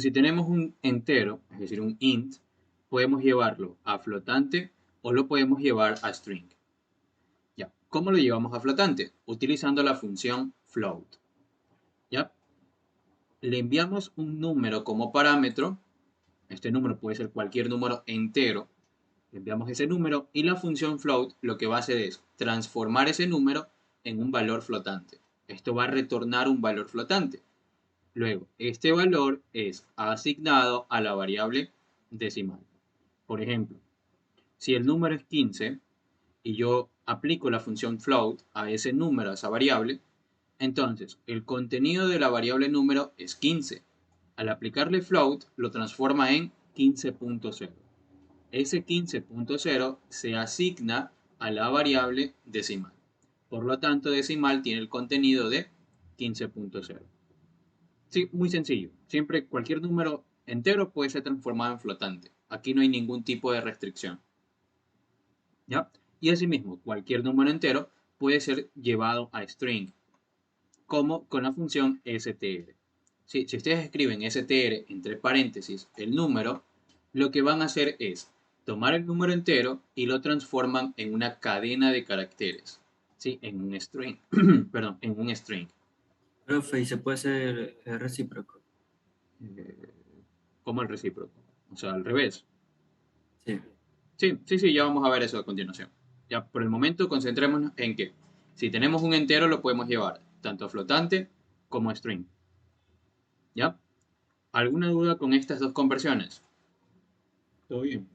Si tenemos un entero, es decir, un int, podemos llevarlo a flotante o lo podemos llevar a string. ¿Ya? ¿Cómo lo llevamos a flotante? Utilizando la función float. ¿Ya? Le enviamos un número como parámetro. Este número puede ser cualquier número entero. Le enviamos ese número y la función float lo que va a hacer es transformar ese número en un valor flotante. Esto va a retornar un valor flotante. Luego, este valor es asignado a la variable decimal. Por ejemplo, si el número es 15 y yo aplico la función float a ese número, a esa variable, entonces el contenido de la variable número es 15. Al aplicarle float, lo transforma en 15.0. Ese 15.0 se asigna a la variable decimal. Por lo tanto, decimal tiene el contenido de 15.0. Sí, muy sencillo. Siempre cualquier número entero puede ser transformado en flotante. Aquí no hay ningún tipo de restricción. ¿Ya? Y asimismo, cualquier número entero puede ser llevado a string, como con la función str. Sí, si ustedes escriben str entre paréntesis el número, lo que van a hacer es tomar el número entero y lo transforman en una cadena de caracteres. Sí, en un string. Perdón, en un string. Profe, y se puede hacer recíproco. Eh, como el recíproco. O sea, al revés. Sí. Sí, sí, sí, ya vamos a ver eso a continuación. Ya por el momento concentrémonos en que si tenemos un entero lo podemos llevar tanto a flotante como a string. ¿Ya? ¿Alguna duda con estas dos conversiones? ¿Todo bien?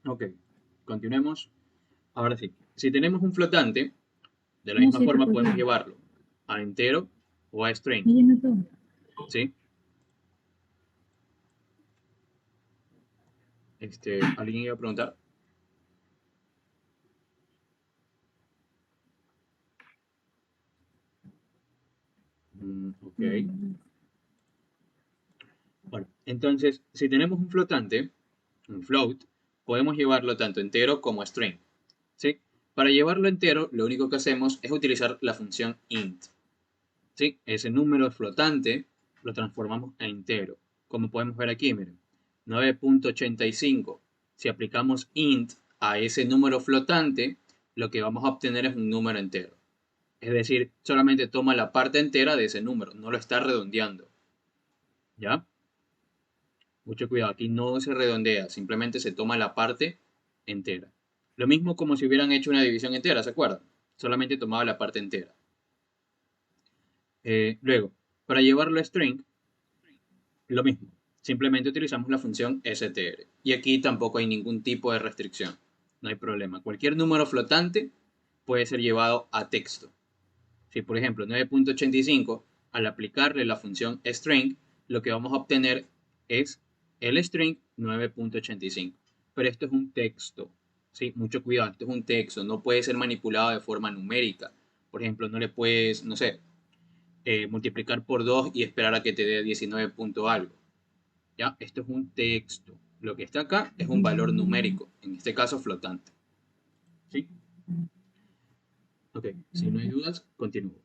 Ok, continuemos. Ahora sí, si tenemos un flotante, de la No, misma sí, está forma todo podemos bien. llevarlo a entero o a string. Me llena todo. ¿Sí? ¿Alguien iba a preguntar? Ok. Mm, Bueno, entonces, si tenemos un flotante, un float, podemos llevarlo tanto entero como a string. ¿Sí? Para llevarlo entero, lo único que hacemos es utilizar la función int. ¿Sí? Ese número flotante lo transformamos a entero. Como podemos ver aquí, miren. 9.85. Si aplicamos int a ese número flotante, lo que vamos a obtener es un número entero. Es decir, solamente toma la parte entera de ese número, no lo está redondeando. ¿Ya? Mucho cuidado, aquí no se redondea, simplemente se toma la parte entera. Lo mismo como si hubieran hecho una división entera, ¿se acuerdan? Solamente tomaba la parte entera. Luego, para llevarlo a string, lo mismo. Simplemente utilizamos la función str. Y aquí tampoco hay ningún tipo de restricción. No hay problema. Cualquier número flotante puede ser llevado a texto. Si por ejemplo 9.85, al aplicarle la función string, lo que vamos a obtener es el string 9.85. Pero esto es un texto. ¿Sí? Mucho cuidado, esto es un texto. No puede ser manipulado de forma numérica. Por ejemplo, no le puedes, no sé, multiplicar por 2 y esperar a que te dé 19 punto algo. ¿Ya? Esto es un texto. Lo que está acá es un valor numérico, en este caso flotante. ¿Sí? Ok, si no hay dudas, continúo.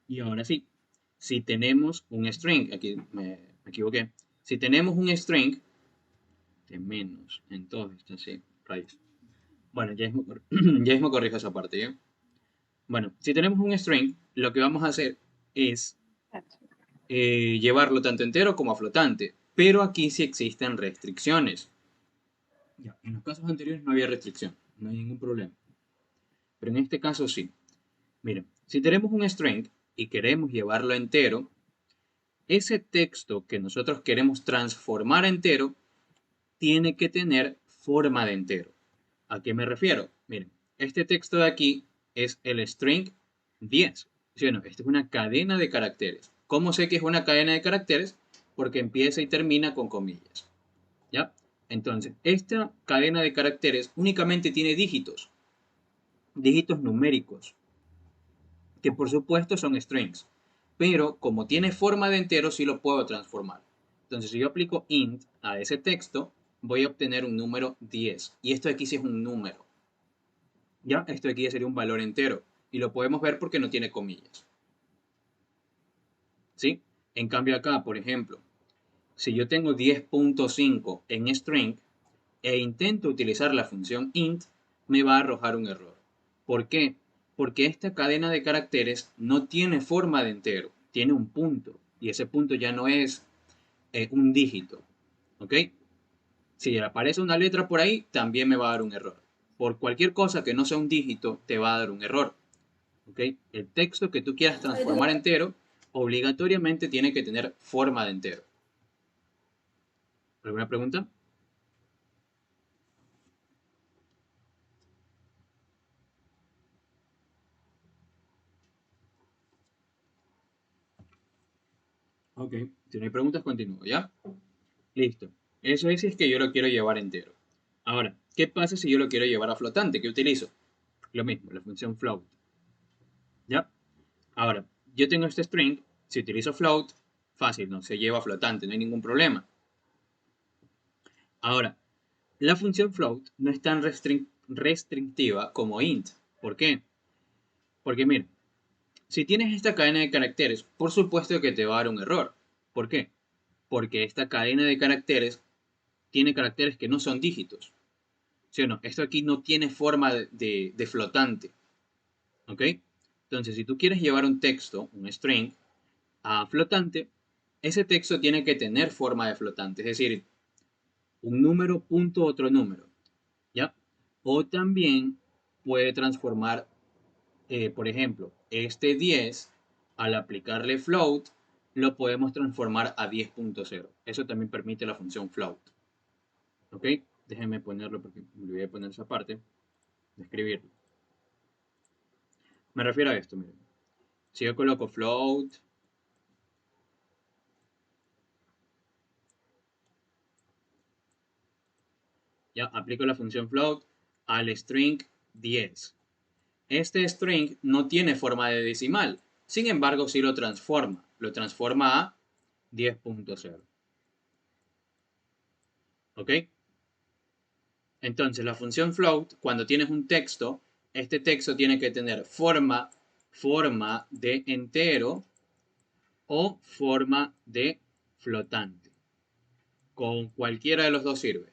Y ahora sí, si tenemos un string, aquí me equivoqué, si tenemos un string de menos, entonces, sí, rayos. Bueno, ya mismo corrijo esa parte, ¿ya? Bueno, si tenemos un string, lo que vamos a hacer es llevarlo tanto entero como a flotante, pero aquí sí existen restricciones. Ya, en los casos anteriores no había restricción, no hay ningún problema. Pero en este caso sí. Miren, si tenemos un string y queremos llevarlo entero, ese texto que nosotros queremos transformar a entero tiene que tener forma de entero. ¿A qué me refiero? Miren, este texto de aquí es el string 10. ¿Sí o no? Esta es una cadena de caracteres. ¿Cómo sé que es una cadena de caracteres? Porque empieza y termina con comillas. ¿Ya? Entonces, esta cadena de caracteres únicamente tiene dígitos, dígitos numéricos, que por supuesto son strings. Pero como tiene forma de entero, sí lo puedo transformar. Entonces, si yo aplico int a ese texto, voy a obtener un número 10. Y esto aquí sí es un número. ¿Ya? Esto aquí ya sería un valor entero. y lo podemos ver porque no tiene comillas. ¿Sí? En cambio acá, por ejemplo, si yo tengo 10.5 en string e intento utilizar la función int, me va a arrojar un error. ¿Por qué? Porque esta cadena de caracteres no tiene forma de entero, tiene un punto, y ese punto ya no es un dígito. ¿Ok? Si aparece una letra por ahí, también me va a dar un error. Por cualquier cosa que no sea un dígito, te va a dar un error. ¿Ok? El texto que tú quieras transformar entero, obligatoriamente tiene que tener forma de entero. ¿Alguna pregunta? Ok, si no hay preguntas, continúo, ¿ya? Listo. Eso es si es que yo lo quiero llevar entero. Ahora, ¿qué pasa si yo lo quiero llevar a flotante? ¿Qué utilizo? Lo mismo, la función float. ¿Ya? Ahora, yo tengo este string, si utilizo float, fácil, no se lleva a flotante, no hay ningún problema. Ahora, la función float no es tan restrictiva como int. ¿Por qué? Porque mira, si tienes esta cadena de caracteres, por supuesto que te va a dar un error. ¿Por qué? Porque esta cadena de caracteres tiene caracteres que no son dígitos. ¿Sí o no? Esto aquí no tiene forma de flotante. ¿Ok? Entonces, si tú quieres llevar un texto, un string, a flotante, ese texto tiene que tener forma de flotante. Es decir, un número punto otro número. ¿Ya? O también puede transformar, por ejemplo, este 10, al aplicarle float, lo podemos transformar a 10.0. Eso también permite la función float. ¿Ok? Déjenme ponerlo porque me olvidé de poner esa parte de escribirlo. Me refiero a esto, miren. Si yo coloco float, ya aplico la función float al string 10. Este string no tiene forma de decimal, sin embargo sí lo transforma a 10.0. ¿Ok? Entonces la función float, cuando tienes un texto, este texto tiene que tener forma de entero o forma de flotante. Con cualquiera de los dos sirve.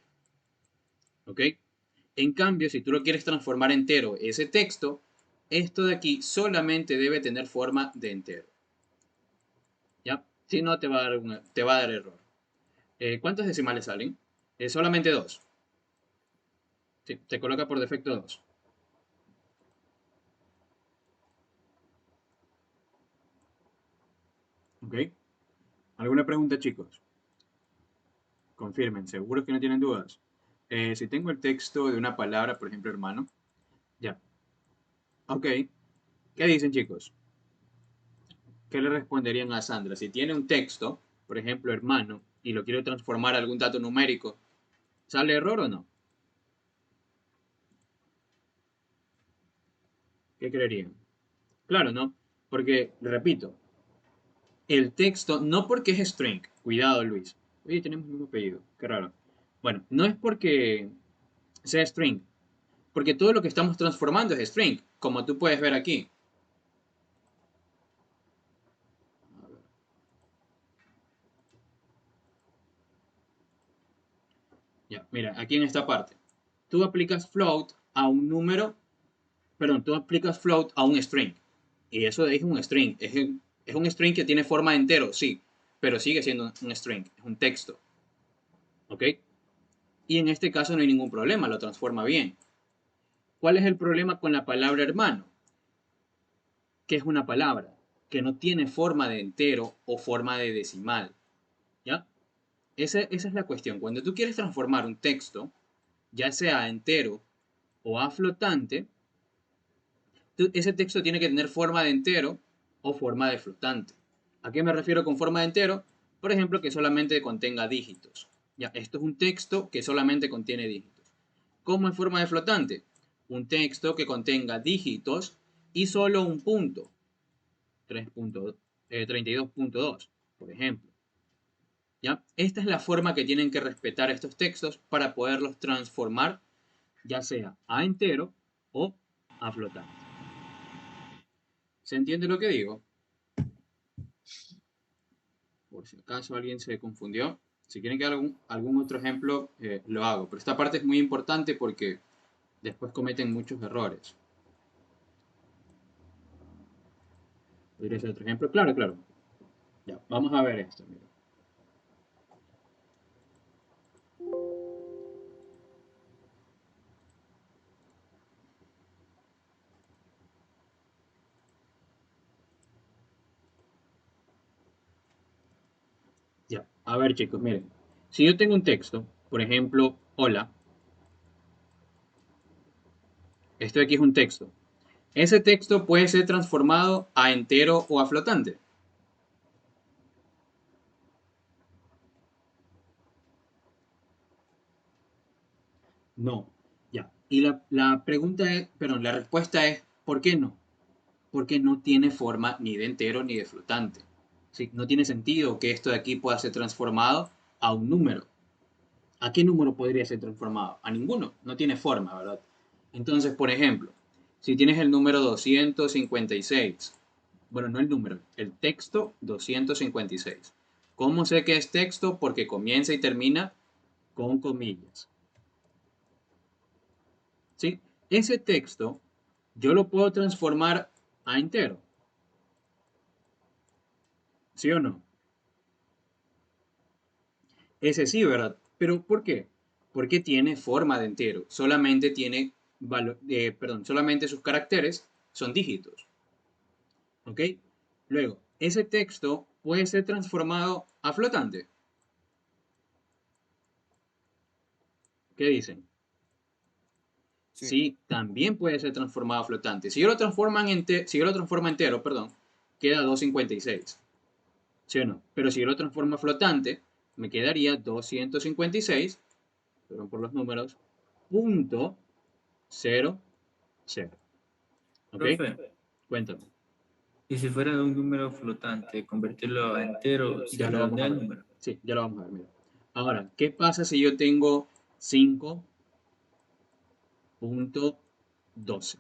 ¿Ok? En cambio, si tú lo quieres transformar entero ese texto, esto de aquí solamente debe tener forma de entero. ¿Ya? Si no, te va a dar error. ¿Cuántos decimales salen? Solamente dos. Sí, te coloca por defecto dos. ¿Ok? ¿Alguna pregunta, chicos? Confirmen, seguros que no tienen dudas. Si tengo el texto de una palabra, por ejemplo, hermano, ya. Ok. ¿Qué dicen, chicos? ¿Qué le responderían a Sandra? Si tiene un texto, por ejemplo, hermano, y lo quiero transformar a algún dato numérico, ¿sale error o no? ¿Qué creerían? Claro, ¿no? Porque, repito, el texto, no porque es string, cuidado Luis. Oye, tenemos el mismo apellido, qué raro. Bueno, no es porque sea string, porque todo lo que estamos transformando es string, como tú puedes ver aquí. Ya, mira, aquí en esta parte. Tú aplicas float a un número, perdón, tú aplicas float a un string. Y eso es un string. Es un string que tiene forma de entero, sí, pero sigue siendo un string, es un texto. ¿Ok? Y en este caso no hay ningún problema, lo transforma bien. ¿Cuál es el problema con la palabra hermano? Que es una palabra que no tiene forma de entero o forma de decimal. ¿Ya? Esa es la cuestión. Cuando tú quieres transformar un texto, ya sea a entero o a flotante, ese texto tiene que tener forma de entero o forma de flotante. ¿A qué me refiero con forma de entero? Por ejemplo, que solamente contenga dígitos. Ya, esto es un texto que solamente contiene dígitos. ¿Cómo en forma de flotante? Un texto que contenga dígitos y solo un punto. 32.2, por ejemplo. ¿Ya? Esta es la forma que tienen que respetar estos textos para poderlos transformar, ya sea a entero o a flotante. ¿Se entiende lo que digo? Por si acaso alguien se confundió. Si quieren que haga algún otro ejemplo, lo hago. Pero esta parte es muy importante porque después cometen muchos errores. ¿Podría ser otro ejemplo? Claro, claro. Ya, vamos a ver esto. Mira. Ya, a ver chicos, miren. Si yo tengo un texto, por ejemplo, hola, esto de aquí es un texto. Ese texto puede ser transformado a entero o a flotante. No. Ya. Y la pregunta es, perdón, la respuesta es, ¿por qué no? Porque no tiene forma ni de entero ni de flotante. ¿Sí? No tiene sentido que esto de aquí pueda ser transformado a un número. ¿A qué número podría ser transformado? A ninguno. No tiene forma, ¿verdad? Entonces, por ejemplo, si tienes el número 256, bueno, no el número, el texto 256. ¿Cómo sé que es texto? Porque comienza y termina con comillas. ¿Sí? Ese texto yo lo puedo transformar a entero. ¿Sí o no? Ese sí, ¿verdad? Pero ¿por qué? Porque tiene forma de entero. Solamente tiene perdón, solamente sus caracteres son dígitos. ¿Ok? Luego, ese texto puede ser transformado a flotante. ¿Qué dicen? Sí. Sí, también puede ser transformado a flotante. Si yo lo transformo si yo lo transformo entero, perdón, queda 256. ¿Sí o no? Pero si yo lo transformo a flotante, me quedaría 256, perdón por los números, punto 0, 0. ¿Ok? Profe, Cuéntame. y si fuera un número flotante, convertirlo a entero, se Ya lo vamos redondea a el ver. número. Sí, ya lo vamos a ver, mira. Ahora, ¿qué pasa si yo tengo 5.12?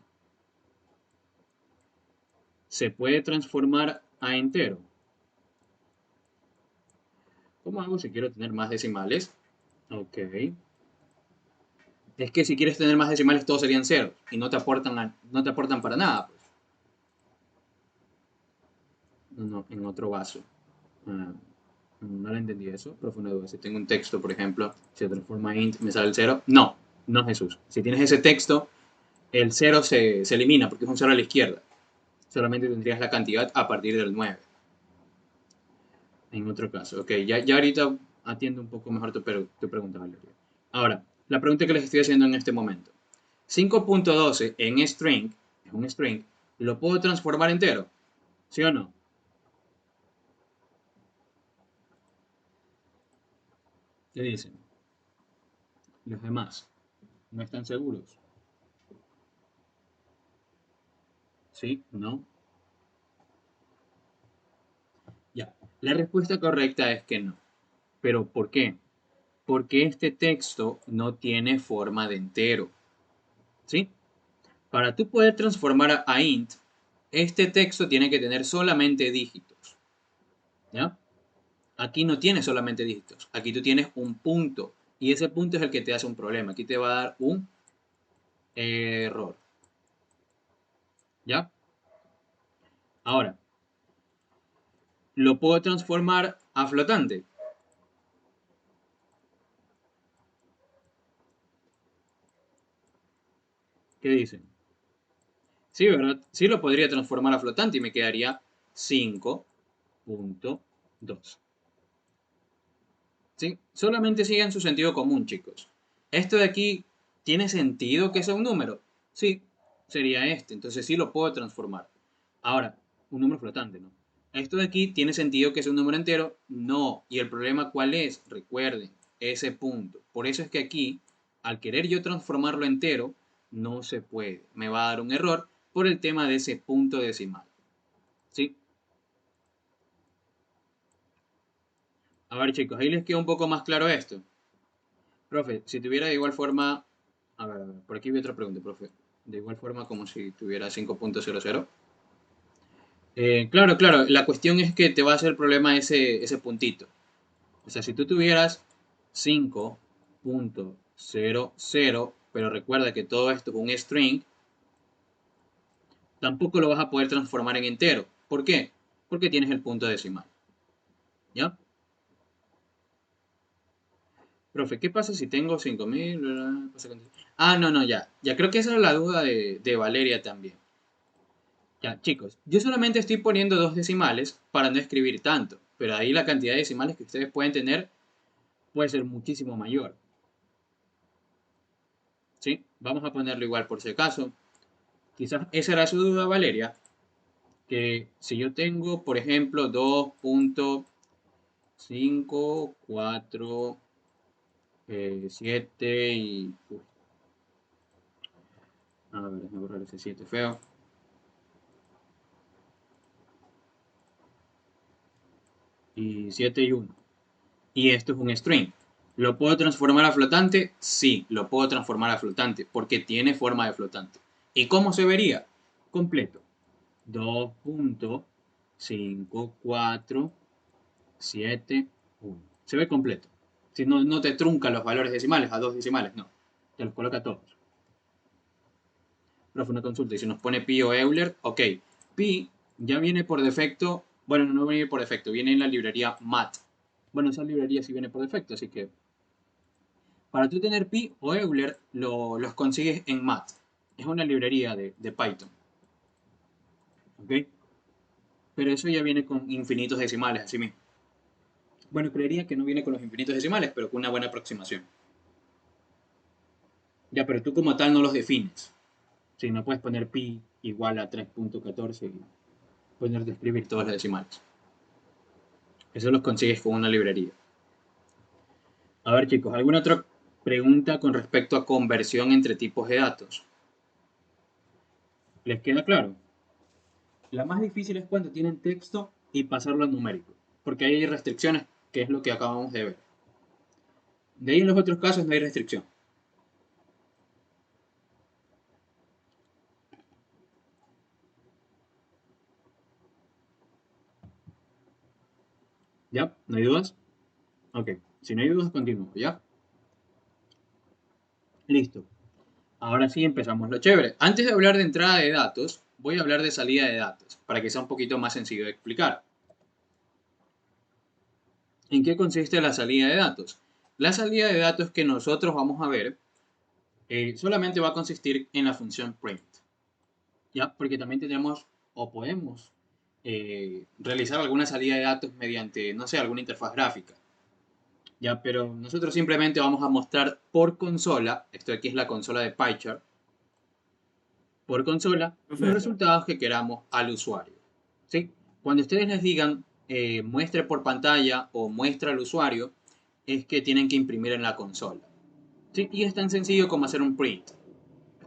¿Se puede transformar a entero? ¿Cómo hago si quiero tener más decimales? Ok. Es que si quieres tener más decimales, todos serían ceros y no te aportan para nada, pues. No, en otro vaso. Ah, no le entendí eso, pero fue una duda. Si tengo un texto, por ejemplo, se transforma en int, me sale el cero. No, no Jesús. Si tienes ese texto, el cero se elimina porque es un cero a la izquierda. Solamente tendrías la cantidad a partir del 9. En otro caso. Ok, ya ahorita atiendo un poco mejor tu pregunta, Valeria. Ahora, la pregunta que les estoy haciendo en este momento. 5.12 en string, es un string, ¿lo puedo transformar entero? ¿Sí o no? ¿Qué dicen? Los demás no están seguros. ¿Sí? ¿No? Ya. La respuesta correcta es que no. ¿Pero por qué? Porque este texto no tiene forma de entero. ¿Sí? Para tú poder transformar a int, este texto tiene que tener solamente dígitos. ¿Ya? Aquí no tiene solamente dígitos. Aquí tú tienes un punto. Y ese punto es el que te hace un problema. Aquí te va a dar un error. ¿Ya? Ahora, lo puedo transformar a flotante. ¿Qué dicen? Sí, ¿verdad? Sí lo podría transformar a flotante y me quedaría 5.2. ¿Sí? Solamente sigan su sentido común, chicos. Esto de aquí, ¿tiene sentido que sea un número? Sí, sería este. Entonces sí lo puedo transformar. Ahora, un número flotante, ¿no? Esto de aquí, ¿tiene sentido que sea un número entero? No. ¿Y el problema cuál es? Recuerden, ese punto. Por eso es que aquí, al querer yo transformarlo entero, no se puede. Me va a dar un error por el tema de ese punto decimal. ¿Sí? A ver, chicos, ahí les queda un poco más claro esto. Profe, si tuviera de igual forma, a ver, por aquí vi otra pregunta, profe. De igual forma como si tuviera 5.00. Claro, claro, la cuestión es que te va a hacer problema ese puntito. O sea, si tú tuvieras 5.00, pero recuerda que todo esto es un string, tampoco lo vas a poder transformar en entero. ¿Por qué? Porque tienes el punto decimal. ¿Ya? Profe, ¿qué pasa si tengo 5.000? Ah, no, no, ya. Ya creo que esa era la duda de Valeria también. Ya, chicos, yo solamente estoy poniendo dos decimales para no escribir tanto, pero ahí la cantidad de decimales que ustedes pueden tener puede ser muchísimo mayor. ¿Sí? Vamos a ponerlo igual por si acaso. Quizás esa era su duda, Valeria, que si yo tengo, por ejemplo, 2.5, 4, 7 y... a ver, déjame borrar ese 7 feo. Y 7 y 1. Y esto es un string. ¿Lo puedo transformar a flotante? Sí, lo puedo transformar a flotante, porque tiene forma de flotante. ¿Y cómo se vería? Completo. 2.547.1. Se ve completo. Si no, no te trunca los valores decimales a dos decimales, no. Te los coloca todos. Profe, una consulta. Y si nos pone pi o Euler, ok. Pi ya viene por defecto. Bueno, no viene por defecto, viene en la librería mat. Bueno, esa librería sí viene por defecto, así que para tú tener pi o Euler los consigues en mat. Es una librería de Python. ¿Ok? Pero eso ya viene con infinitos decimales, así mismo. Bueno, creería que no viene con los infinitos decimales, pero con una buena aproximación. Ya, pero tú como tal no los defines. Si no puedes poner pi igual a 3.14 y ponerte a escribir todos los decimales. Eso los consigues con una librería. A ver, chicos, ¿alguna otra pregunta con respecto a conversión entre tipos de datos? ¿Les queda claro? La más difícil es cuando tienen texto y pasarlo a numérico, porque ahí hay restricciones, que es lo que acabamos de ver. De ahí en los otros casos no hay restricción. ¿Ya? ¿No hay dudas? Ok. Si no hay dudas, continúo, ¿ya? Listo. Ahora sí empezamos lo chévere. Antes de hablar de entrada de datos, voy a hablar de salida de datos, para que sea un poquito más sencillo de explicar. ¿En qué consiste la salida de datos? La salida de datos que nosotros vamos a ver solamente va a consistir en la función print. ¿Ya? Porque también tenemos o podemos realizar alguna salida de datos mediante, no sé, alguna interfaz gráfica. ¿Ya? Pero nosotros simplemente vamos a mostrar por consola, esto aquí es la consola de PyChart, por consola, los Profe, resultados que queramos al usuario. ¿Sí? Cuando ustedes les digan muestre por pantalla o muestra al usuario, es que tienen que imprimir en la consola. ¿Sí? Y es tan sencillo como hacer un print.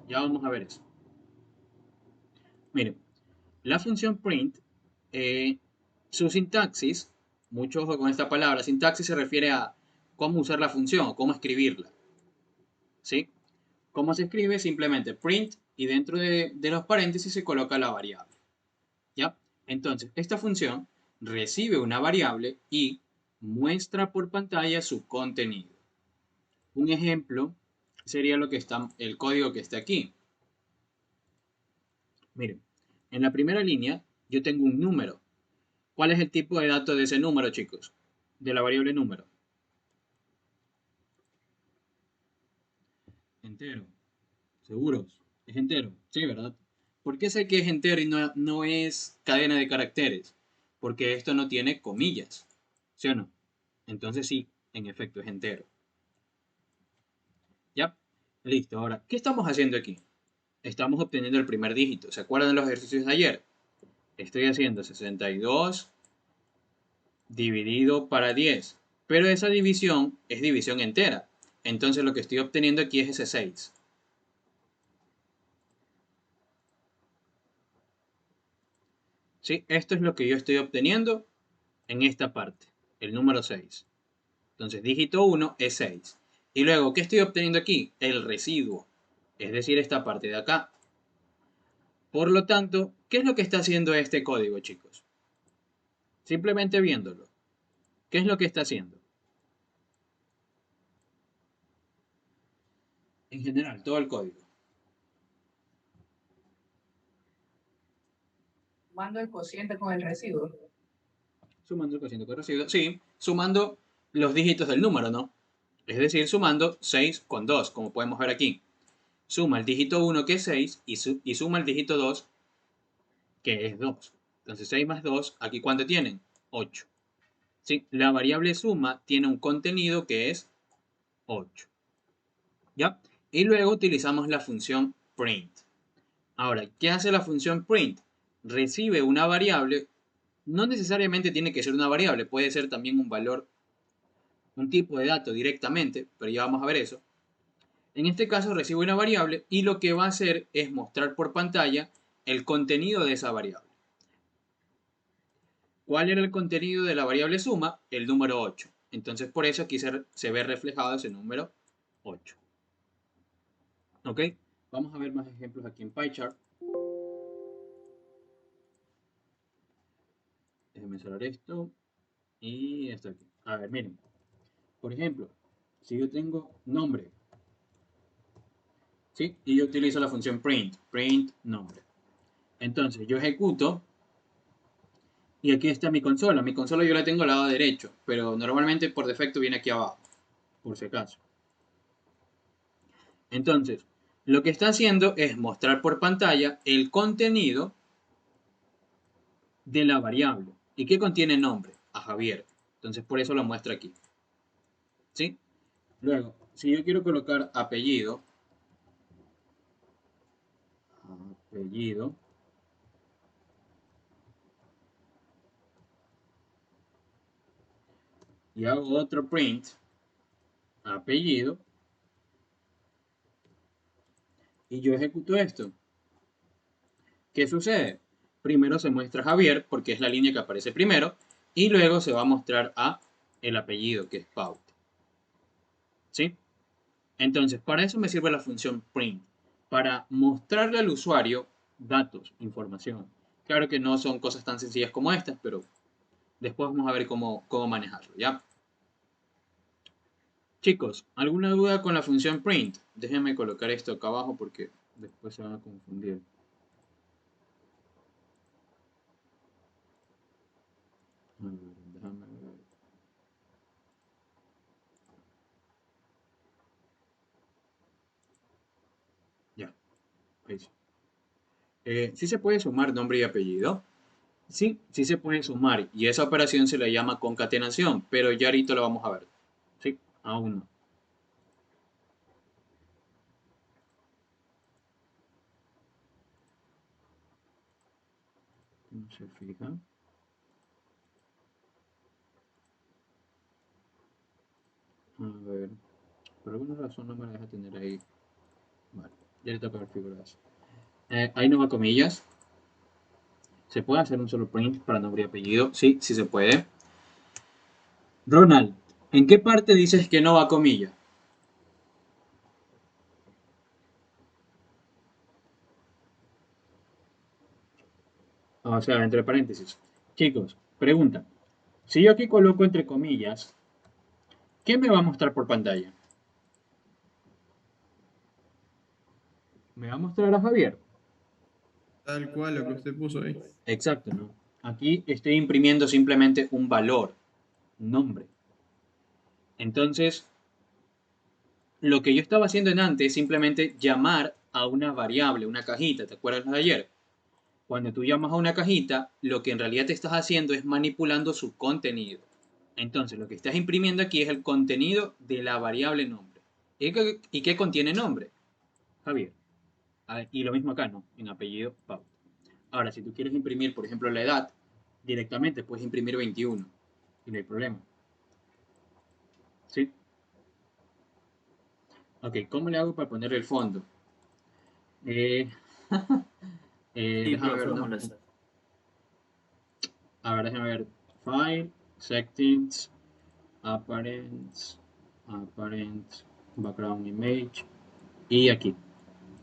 Ya vamos a ver eso. Miren, la función print, eh, su sintaxis, mucho ojo con esta palabra, sintaxis se refiere a cómo usar la función o cómo escribirla. ¿Sí? ¿Cómo se escribe? Simplemente print y dentro de los paréntesis se coloca la variable. ¿Ya? Entonces, esta función recibe una variable y muestra por pantalla su contenido. Un ejemplo sería lo que está, el código que está aquí. Miren, en la primera línea yo tengo un número. ¿Cuál es el tipo de dato de ese número, chicos? De la variable número. Entero. ¿Seguros? Es entero. Sí, ¿verdad? ¿Por qué sé que es entero y no es cadena de caracteres? Porque esto no tiene comillas. ¿Sí o no? Entonces sí, en efecto es entero. ¿Ya? Listo. Ahora, ¿qué estamos haciendo aquí? Estamos obteniendo el primer dígito. ¿Se acuerdan de los ejercicios de ayer? Estoy haciendo 62 dividido para 10. Pero esa división es división entera. Entonces lo que estoy obteniendo aquí es ese 6. ¿Sí? Esto es lo que yo estoy obteniendo en esta parte, el número 6. Entonces dígito 1 es 6. Y luego, ¿qué estoy obteniendo aquí? El residuo. Es decir, esta parte de acá. Por lo tanto, ¿qué es lo que está haciendo este código, chicos? Simplemente viéndolo. ¿Qué es lo que está haciendo? En general, todo el código. Sumando el cociente con el residuo. Sumando el cociente con residuo. Sí, sumando los dígitos del número, ¿no? Es decir, sumando 6 con 2, como podemos ver aquí. Suma el dígito 1, que es 6, y suma el dígito 2, que es 2. Entonces 6 más 2, ¿aquí cuánto tienen? 8. ¿Sí? La variable suma tiene un contenido que es 8. ¿Ya? Y luego utilizamos la función print. Ahora, ¿qué hace la función print? Recibe una variable, no necesariamente tiene que ser una variable, puede ser también un valor, un tipo de dato directamente, pero ya vamos a ver eso. En este caso recibe una variable y lo que va a hacer es mostrar por pantalla el contenido de esa variable. ¿Cuál era el contenido de la variable suma? El número 8. Entonces por eso aquí se ve reflejado ese número 8. ¿Ok? Vamos a ver más ejemplos aquí en PyChart. Déjenme cerrar esto y esto aquí. A ver, miren. Por ejemplo, si yo tengo nombre, ¿sí? Y yo utilizo la función print nombre. Entonces yo ejecuto y aquí está mi consola. Mi consola yo la tengo al lado derecho, pero normalmente por defecto viene aquí abajo, por si acaso. Entonces, lo que está haciendo es mostrar por pantalla el contenido de la variable. ¿Y qué contiene nombre? A Javier. Entonces, por eso lo muestra aquí. ¿Sí? Luego, si yo quiero colocar apellido, y hago otro print, apellido, y yo ejecuto esto, ¿qué sucede? Primero se muestra Javier, porque es la línea que aparece primero, y luego se va a mostrar el apellido, que es Paut. ¿Sí? Entonces, para eso me sirve la función print, para mostrarle al usuario datos, información. Claro que no son cosas tan sencillas como estas, pero después vamos a ver cómo manejarlo, ¿ya? Chicos, ¿alguna duda con la función print? Déjenme colocar esto acá abajo porque después se van a confundir. A ver, déjame ver. Ya, ahí sí. ¿Sí se puede sumar nombre y apellido? Sí, sí se puede sumar y esa operación se le llama concatenación, pero ya ahorita lo vamos a ver. Sí, aún no. No se fija. A ver, por alguna razón no me la deja tener ahí. Vale, ya le toca ver figuras. Ahí no va comillas. ¿Se puede hacer un solo print para nombre y apellido? Sí, sí se puede. Ronald, ¿en qué parte dices que no va comilla? O sea, entre paréntesis. Chicos, pregunta. Si yo aquí coloco entre comillas, ¿qué me va a mostrar por pantalla? ¿Me va a mostrar a Javier? Tal cual lo que usted puso ahí. Exacto, ¿no? Aquí estoy imprimiendo simplemente un valor, un nombre. Entonces, lo que yo estaba haciendo en antes es simplemente llamar a una variable, una cajita, ¿te acuerdas de ayer? Cuando tú llamas a una cajita, lo que en realidad te estás haciendo es manipulando su contenido. Entonces, lo que estás imprimiendo aquí es el contenido de la variable nombre. ¿Y qué contiene nombre? Javier. Y lo mismo acá, ¿no? En apellido, Pau. Ahora, si tú quieres imprimir, por ejemplo, la edad, directamente puedes imprimir 21. Y no hay problema. ¿Sí? Ok, ¿cómo le hago para poner el fondo? Eh, Sí, déjame profe, ver, vamos ¿no? a hacer. A ver, déjame ver. File, settings, apparent, background image. Y aquí.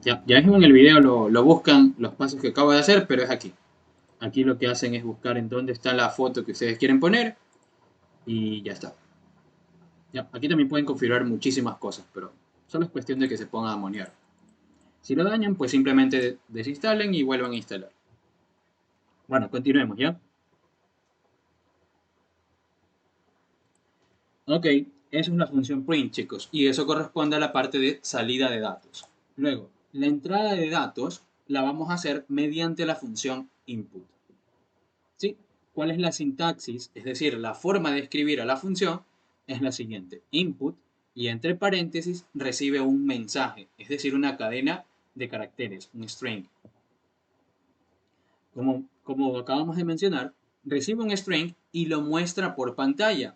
Ya mismo en el video lo buscan los pasos que acabo de hacer, pero es aquí. Aquí lo que hacen es buscar en dónde está la foto que ustedes quieren poner y ya está. Ya, aquí también pueden configurar muchísimas cosas, pero solo es cuestión de que se pongan a monear. Si lo dañan, pues simplemente desinstalen y vuelvan a instalar. Bueno, continuemos, ¿ya? Ok, eso es la función print, chicos, y eso corresponde a la parte de salida de datos. Luego, la entrada de datos la vamos a hacer mediante la función input. ¿Sí? ¿Cuál es la sintaxis? Es decir, la forma de escribir a la función es la siguiente. Input y entre paréntesis recibe un mensaje, es decir, una cadena de caracteres, un string. Como acabamos de mencionar, recibe un string y lo muestra por pantalla.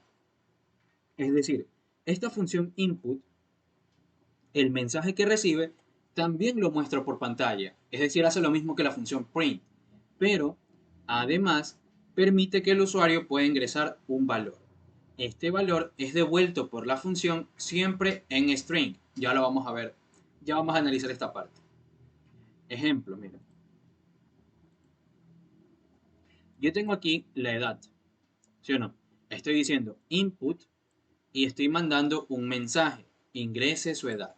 Es decir, esta función input, el mensaje que recibe, también lo muestra por pantalla. Es decir, hace lo mismo que la función print. Pero, además, permite que el usuario pueda ingresar un valor. Este valor es devuelto por la función siempre en string. Ya lo vamos a ver. Ya vamos a analizar esta parte. Ejemplo, mira. Yo tengo aquí la edad. ¿Sí o no? Estoy diciendo input y estoy mandando un mensaje. Ingrese su edad.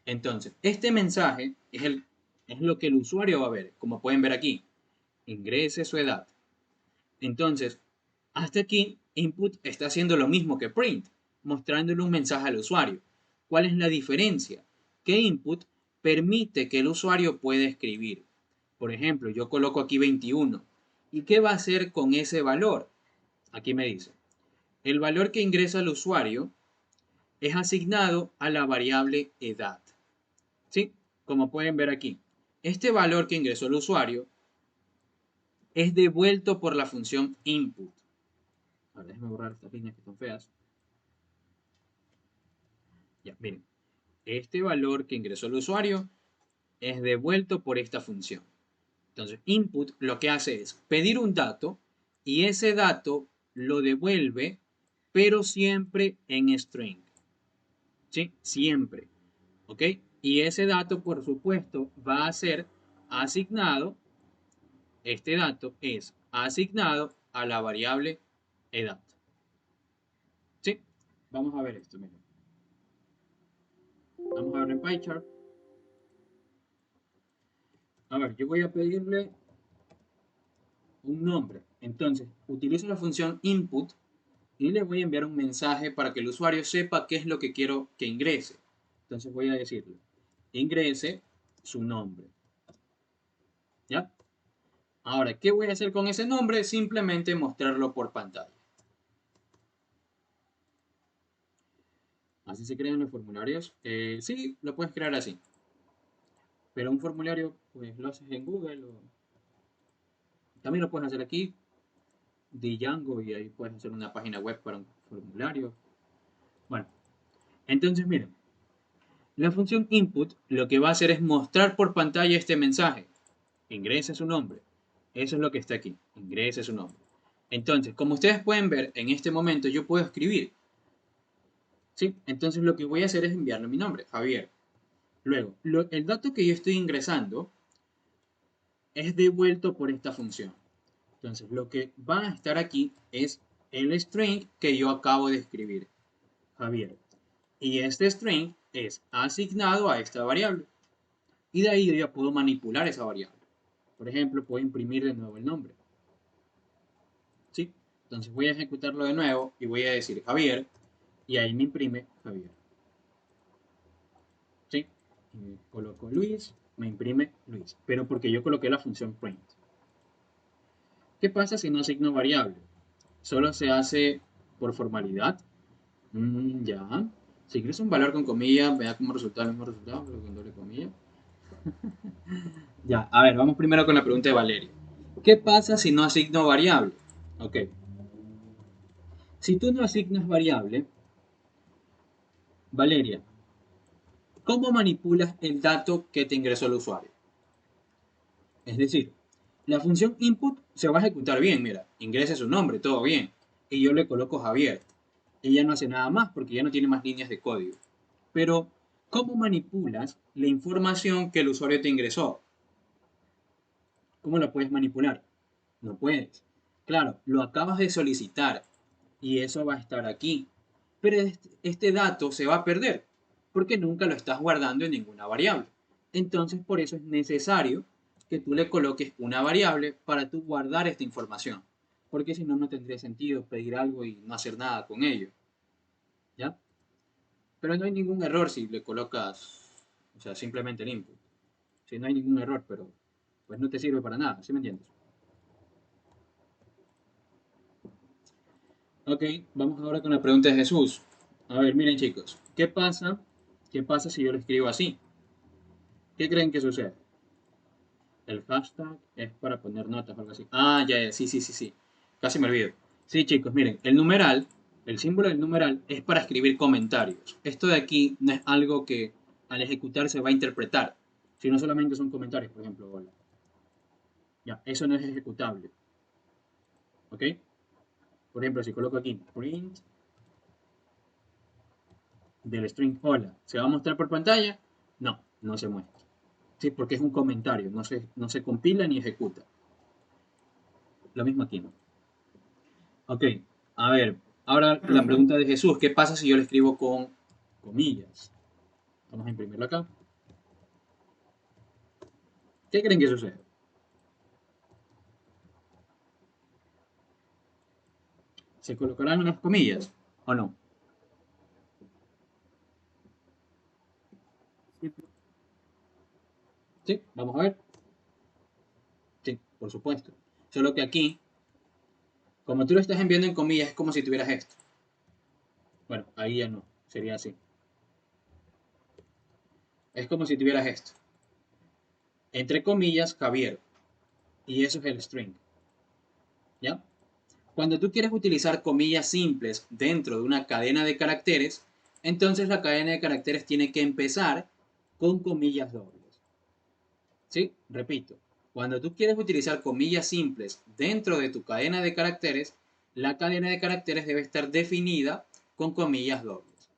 Entonces, este mensaje es lo que el usuario va a ver. Como pueden ver aquí. Ingrese su edad. Entonces, hasta aquí, input está haciendo lo mismo que print, mostrándole un mensaje al usuario. ¿Cuál es la diferencia? Que input permite que el usuario pueda escribir. Por ejemplo, yo coloco aquí 21. ¿Y qué va a hacer con ese valor? Aquí me dice, el valor que ingresa el usuario es asignado a la variable edad. ¿Sí? Como pueden ver aquí, este valor que ingresó el usuario es devuelto por la función input. Ahora déjenme borrar estas líneas que están feas. Ya, miren. Este valor que ingresó el usuario es devuelto por esta función. Entonces, input lo que hace es pedir un dato y ese dato lo devuelve, pero siempre en string. ¿Sí? Siempre. ¿Ok? Y ese dato, por supuesto, va a ser asignado, este dato es asignado a la variable edad. ¿Sí? Vamos a ver esto, miren. Vamos a ver en PyChart. A ver, yo voy a pedirle un nombre. Entonces, utilizo la función input y le voy a enviar un mensaje para que el usuario sepa qué es lo que quiero que ingrese. Entonces voy a decirle, ingrese su nombre. ¿Ya? Ahora, ¿qué voy a hacer con ese nombre? Simplemente mostrarlo por pantalla. ¿Así se crean los formularios? Sí, lo puedes crear así. Pero un formulario, pues lo haces en Google o también lo puedes hacer aquí, Django, y ahí puedes hacer una página web para un formulario. Bueno, entonces miren, la función input lo que va a hacer es mostrar por pantalla este mensaje. Ingrese su nombre. Eso es lo que está aquí. Ingrese su nombre. Entonces, como ustedes pueden ver, en este momento yo puedo escribir. ¿Sí? Entonces lo que voy a hacer es enviarle mi nombre, Javier. Luego, el dato que yo estoy ingresando es devuelto por esta función. Entonces, lo que va a estar aquí es el string que yo acabo de escribir, Javier. Y este string es asignado a esta variable. Y de ahí yo ya puedo manipular esa variable. Por ejemplo, puedo imprimir de nuevo el nombre. ¿Sí? Entonces voy a ejecutarlo de nuevo y voy a decir Javier. Y ahí me imprime Javier. ¿Sí? Y coloco Luis, me imprime Luis. Pero porque yo coloqué la función print. ¿Qué pasa si no asigno variable? Solo se hace por formalidad. Ya. Si ingreso un valor con comillas, me da como resultado el mismo resultado, pero con doble comilla. Ya, a ver, vamos primero con la pregunta de Valeria. ¿Qué pasa si no asigno variable? Ok. Si tú no asignas variable, Valeria, ¿cómo manipulas el dato que te ingresó el usuario? Es decir, la función input se va a ejecutar bien, mira, ingrese su nombre, todo bien. Y yo le coloco Javier. Ella no hace nada más porque ya no tiene más líneas de código. Pero ¿Cómo manipulas la información que el usuario te ingresó? ¿Cómo la puedes manipular? No puedes. Claro, lo acabas de solicitar y eso va a estar aquí. Pero este dato se va a perder porque nunca lo estás guardando en ninguna variable. Entonces, por eso es necesario que tú le coloques una variable para tú guardar esta información. Porque si no, no tendría sentido pedir algo y no hacer nada con ello. ¿Ya? Pero no hay ningún error si le colocas, o sea, simplemente el input. Si no hay ningún error, pero pues no te sirve para nada, ¿sí me entiendes? Ok, vamos ahora con la pregunta de Jesús. A ver, miren chicos, ¿qué pasa? ¿Qué pasa si yo lo escribo así? ¿Qué creen que sucede? El hashtag es para poner notas o algo así. Ah, ya, sí, sí, sí, sí. Casi me olvido. Sí, chicos, miren, el numeral, el símbolo del numeral es para escribir comentarios. Esto de aquí no es algo que al ejecutar se va a interpretar, sino solamente son comentarios, por ejemplo, hola. Ya, eso no es ejecutable. ¿Ok? Por ejemplo, si coloco aquí print del string hola, ¿se va a mostrar por pantalla? No, no se muestra. Sí, porque es un comentario, no se compila ni ejecuta. Lo mismo aquí, ¿no? Ok, a ver, ahora la pregunta de Jesús, ¿qué pasa si yo le escribo con comillas? Vamos a imprimirlo acá. ¿Qué creen que sucede? ¿Se colocarán unas comillas o no? Sí, vamos a ver. Sí, por supuesto. Solo que aquí, como tú lo estás enviando en comillas, es como si tuvieras esto. Bueno, ahí ya no, sería así. Es como si tuvieras esto. Entre comillas, Javier. Y eso es el string. ¿Ya? Cuando tú quieres utilizar comillas simples dentro de una cadena de caracteres, entonces la cadena de caracteres tiene que empezar con comillas dobles. ¿Sí? Repito, cuando tú quieres utilizar comillas simples dentro de tu cadena de caracteres, la cadena de caracteres debe estar definida con comillas dobles.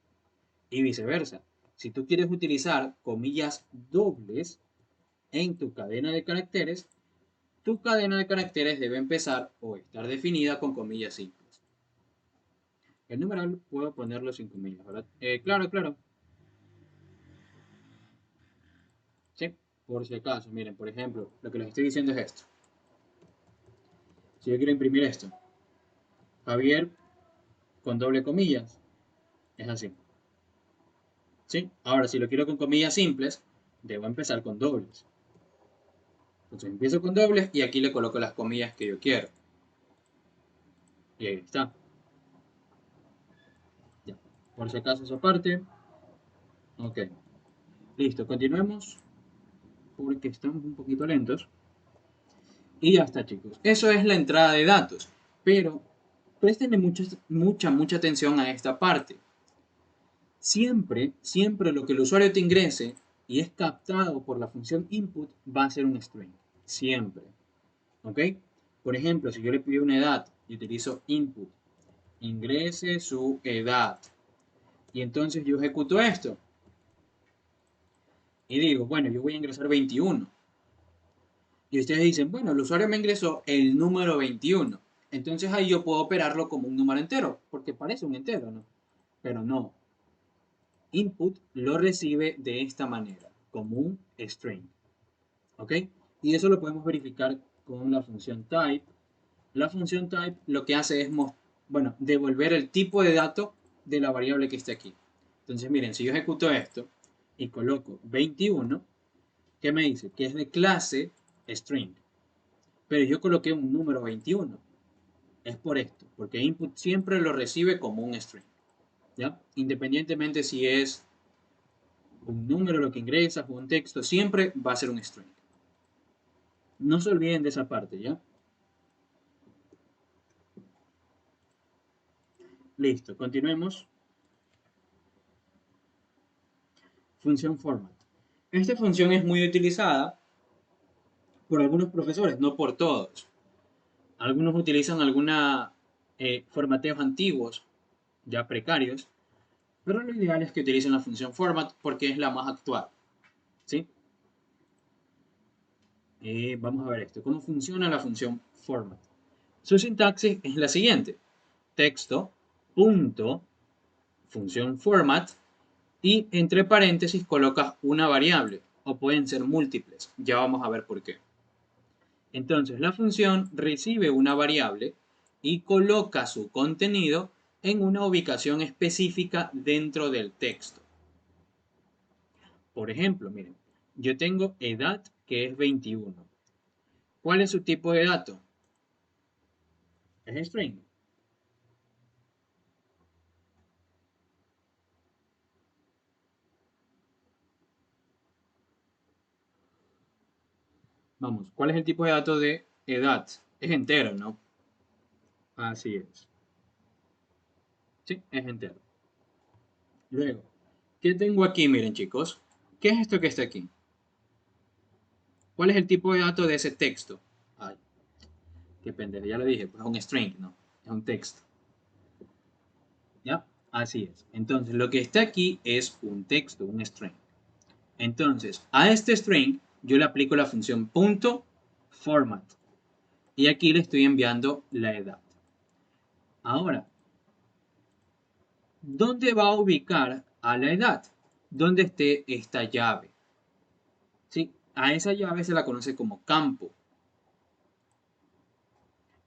Y viceversa. Si tú quieres utilizar comillas dobles en tu cadena de caracteres, tu cadena de caracteres debe empezar o estar definida con comillas simples. El numeral puedo ponerlo sin comillas, ¿verdad? Claro, claro. Sí, por si acaso. Miren, por ejemplo, lo que les estoy diciendo es esto. Si yo quiero imprimir esto, Javier con doble comillas, es así. ¿Sí? Ahora, si lo quiero con comillas simples, debo empezar con dobles. Entonces empiezo con dobles y aquí le coloco las comillas que yo quiero. Y ahí está. Ya. Por si acaso esa parte. Ok. Listo, continuemos porque estamos un poquito lentos. Y ya está, chicos. Eso es la entrada de datos. Pero préstenle mucha atención a esta parte. Siempre lo que el usuario te ingrese y es captado por la función input va a ser un string. Siempre. ¿Ok? Por ejemplo, si yo le pido una edad y utilizo input, ingrese su edad. Y entonces yo ejecuto esto. Y digo, bueno, yo voy a ingresar 21. Y ustedes dicen, bueno, el usuario me ingresó el número 21. Entonces ahí yo puedo operarlo como un número entero, porque parece un entero, ¿no? Pero no. Input lo recibe de esta manera, como un string. ¿Ok? Y eso lo podemos verificar con la función type. La función type lo que hace es, bueno, devolver el tipo de dato de la variable que esté aquí. Entonces, miren, si yo ejecuto esto y coloco 21, ¿qué me dice? Que es de clase string. Pero yo coloqué un número 21. Es por esto, porque input siempre lo recibe como un string. ¿Ya? Independientemente si es un número lo que ingresas o un texto, siempre va a ser un string. No se olviden de esa parte, ¿ya? Listo, continuemos. Función format. Esta función es muy utilizada por algunos profesores, no por todos. Algunos utilizan algunos formateos antiguos, ya precarios, Pero lo ideal es que utilicen la función format porque es la más actual. ¿Sí? Vamos a ver esto. ¿Cómo funciona la función format? Su sintaxis es la siguiente. Texto, punto, función format, y entre paréntesis colocas una variable, o pueden ser múltiples. Ya vamos a ver por qué. Entonces la función recibe una variable y coloca su contenido en una ubicación específica dentro del texto. Por ejemplo, miren, yo tengo edad que es 21. ¿Cuál es su tipo de dato? Es string. Vamos, ¿cuál es el tipo de dato de edad? Es entero, ¿no? Así es. Sí, es entero. Luego, ¿qué tengo aquí? Miren, chicos. ¿Qué es esto que está aquí? ¿Cuál es el tipo de dato de ese texto? Ay, qué pendejo, ya lo dije, pues es un string, ¿no? Es un texto. ¿Ya? Así es. Entonces, lo que está aquí es un texto, un string. Entonces, a este string yo le aplico la función .format. Y aquí le estoy enviando la edad. Ahora, ¿dónde va a ubicar a la edad? Donde esté esta llave. ¿Sí? A esa llave se la conoce como campo.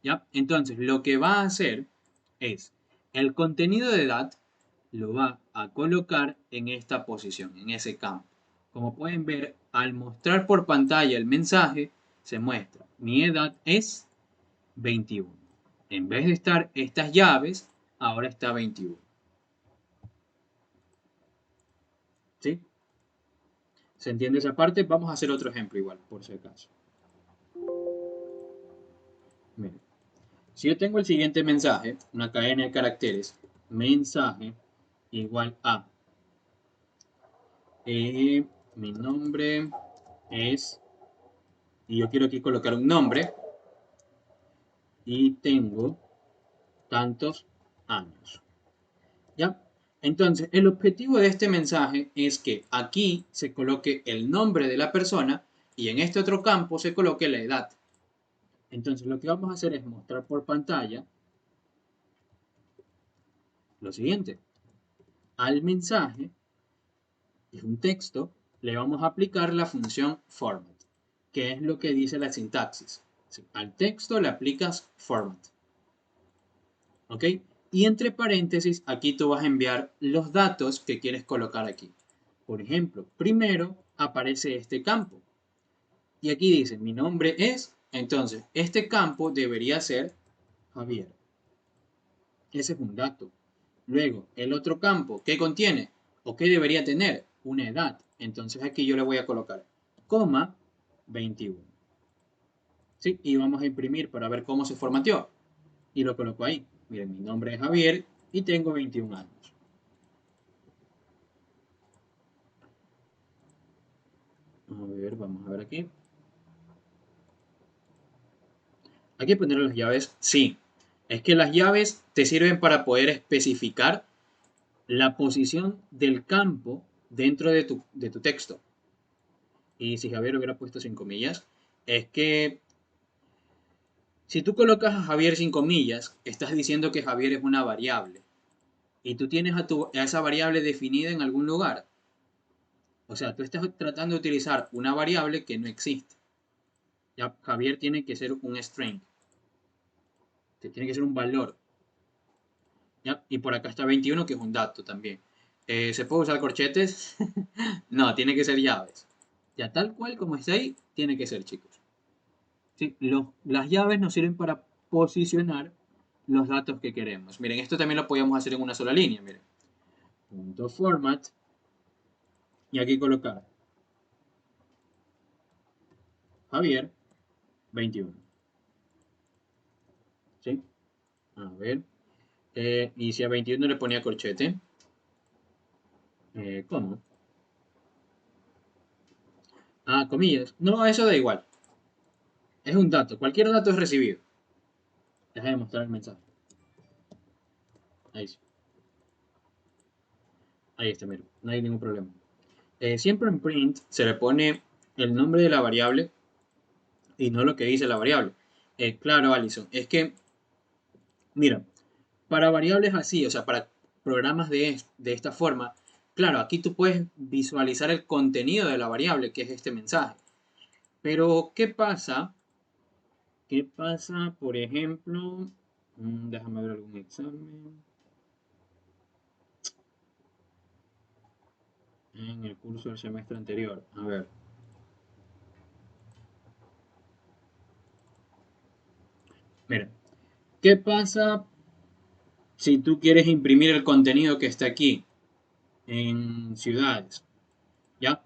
¿Ya? Entonces, lo que va a hacer es el contenido de edad lo va a colocar en esta posición, en ese campo. Como pueden ver, al mostrar por pantalla el mensaje, se muestra, mi edad es 21. En vez de estar estas llaves, ahora está 21. ¿Sí? ¿Se entiende esa parte? Vamos a hacer otro ejemplo igual, por si acaso. Miren, si yo tengo el siguiente mensaje, una cadena de caracteres, mensaje igual a mi nombre es, y yo quiero aquí colocar un nombre, y tengo tantos años. ¿Ya? Entonces, el objetivo de este mensaje es que aquí se coloque el nombre de la persona y en este otro campo se coloque la edad. Entonces, lo que vamos a hacer es mostrar por pantalla lo siguiente. Al mensaje, que es un texto, le vamos a aplicar la función format, que es lo que dice la sintaxis. Al texto le aplicas format. ¿Ok? Y entre paréntesis, aquí tú vas a enviar los datos que quieres colocar aquí. Por ejemplo, primero aparece este campo. Y aquí dice, mi nombre es, entonces, este campo debería ser Javier. Ese es un dato. Luego, el otro campo, ¿qué contiene? ¿O qué debería tener? Una edad. Entonces aquí yo le voy a colocar coma 21. ¿Sí? Y vamos a imprimir para ver cómo se formateó. Y lo coloco ahí. Miren, mi nombre es Javier y tengo 21 años. A ver, vamos a ver aquí. ¿Hay que poner las llaves? Sí. Es que las llaves te sirven para poder especificar la posición del campo dentro de tu texto. Y si Javier hubiera puesto sin comillas, es que si tú colocas a Javier sin comillas, estás diciendo que Javier es una variable. Y tú tienes a esa variable definida en algún lugar. O sea, tú estás tratando de utilizar una variable que no existe. Ya, Javier tiene que ser un string. Que tiene que ser un valor. ¿Ya? Y por acá está 21, que es un dato también. ¿Se puede usar corchetes? No, tiene que ser llaves. Ya tal cual como está ahí, tiene que ser, chicos. Sí, las llaves nos sirven para posicionar los datos que queremos. Miren, esto también lo podíamos hacer en una sola línea. Miren. Punto format. Y aquí colocar Javier 21. ¿Sí? A ver. Y si a 21 le ponía corchete. ¿Cómo? Ah, comillas. No, eso da igual. Es un dato. Cualquier dato es recibido. Deja de mostrar el mensaje. Ahí sí. Ahí está, mira, no hay ningún problema. Siempre en print se le pone el nombre de la variable y no lo que dice la variable. Claro, Alison, es que, mira, para variables así, o sea, para programas de esta forma, claro, aquí tú puedes visualizar el contenido de la variable, que es este mensaje. Pero, ¿qué pasa? ¿Qué pasa, por ejemplo? Déjame ver algún examen. En el curso del semestre anterior. A ver. Mira, ¿qué pasa si tú quieres imprimir el contenido que está aquí en ciudades? ¿Ya?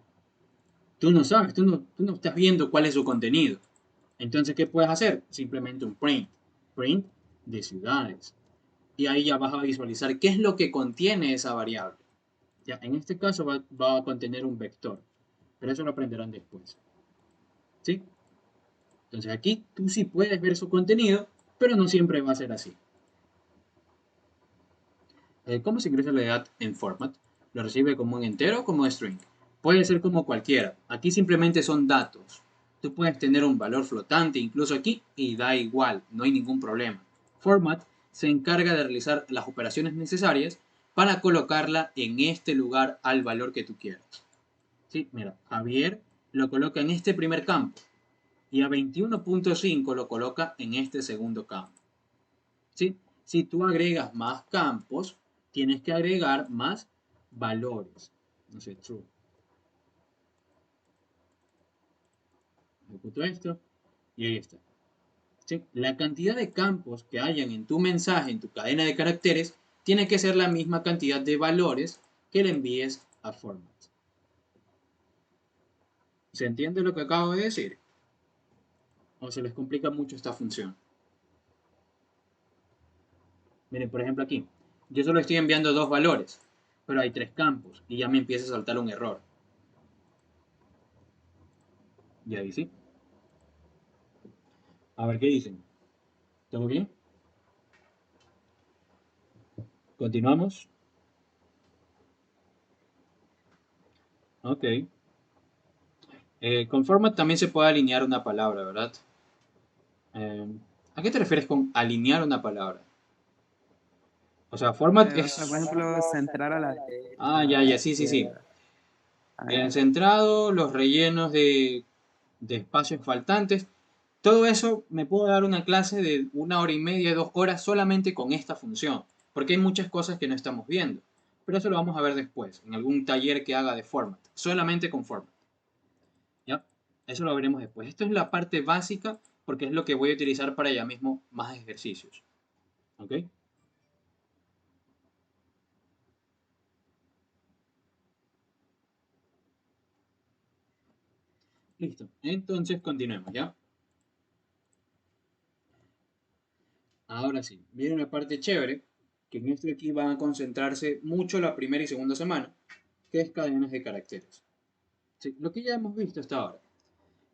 Tú no sabes, tú no estás viendo cuál es su contenido. Entonces, ¿qué puedes hacer? Simplemente un print. Print de ciudades. Y ahí ya vas a visualizar qué es lo que contiene esa variable. Ya, en este caso va a contener un vector. Pero eso lo aprenderán después. ¿Sí? Entonces aquí tú sí puedes ver su contenido, pero no siempre va a ser así. ¿Cómo se ingresa la edad en format? ¿Lo recibe como un entero o como string? Puede ser como cualquiera. Aquí simplemente son datos. Tú puedes tener un valor flotante incluso aquí y da igual, no hay ningún problema. Format se encarga de realizar las operaciones necesarias para colocarla en este lugar al valor que tú quieras. Sí, mira, Javier lo coloca en este primer campo y a 21.5 lo coloca en este segundo campo. ¿Sí? Si tú agregas más campos, tienes que agregar más valores. No sé, true. Ejecuto esto y ahí está. ¿Sí? La cantidad de campos que hayan en tu mensaje, en tu cadena de caracteres, tiene que ser la misma cantidad de valores que le envíes a format. ¿Se entiende lo que acabo de decir? ¿O se les complica mucho esta función? Miren, por ejemplo aquí, yo solo estoy enviando dos valores, pero hay tres campos y ya me empieza a saltar un error. Y ahí sí. A ver qué dicen. ¿Todo bien? Continuamos. Ok. Con format también se puede alinear una palabra, ¿verdad? Eh, ¿A qué te refieres con alinear una palabra? O sea, format O sea, por es... ejemplo, centrar a la Ah, derecha, ya, a la ya, sí, sí, sí. izquierda. El Ah, centrado, los rellenos de espacios faltantes. Todo eso me puedo dar una clase de 1 hora y media, 2 horas solamente con esta función. Porque hay muchas cosas que no estamos viendo. Pero eso lo vamos a ver después, en algún taller que haga de format. Solamente con format. ¿Ya? Eso lo veremos después. Esto es la parte básica porque es lo que voy a utilizar para ya mismo más ejercicios. ¿Ok? Listo. Entonces continuemos, ¿ya? Ahora sí, viene una parte chévere, que en esto de aquí van a concentrarse mucho la primera y segunda semana, que es cadenas de caracteres. Sí, lo que ya hemos visto hasta ahora.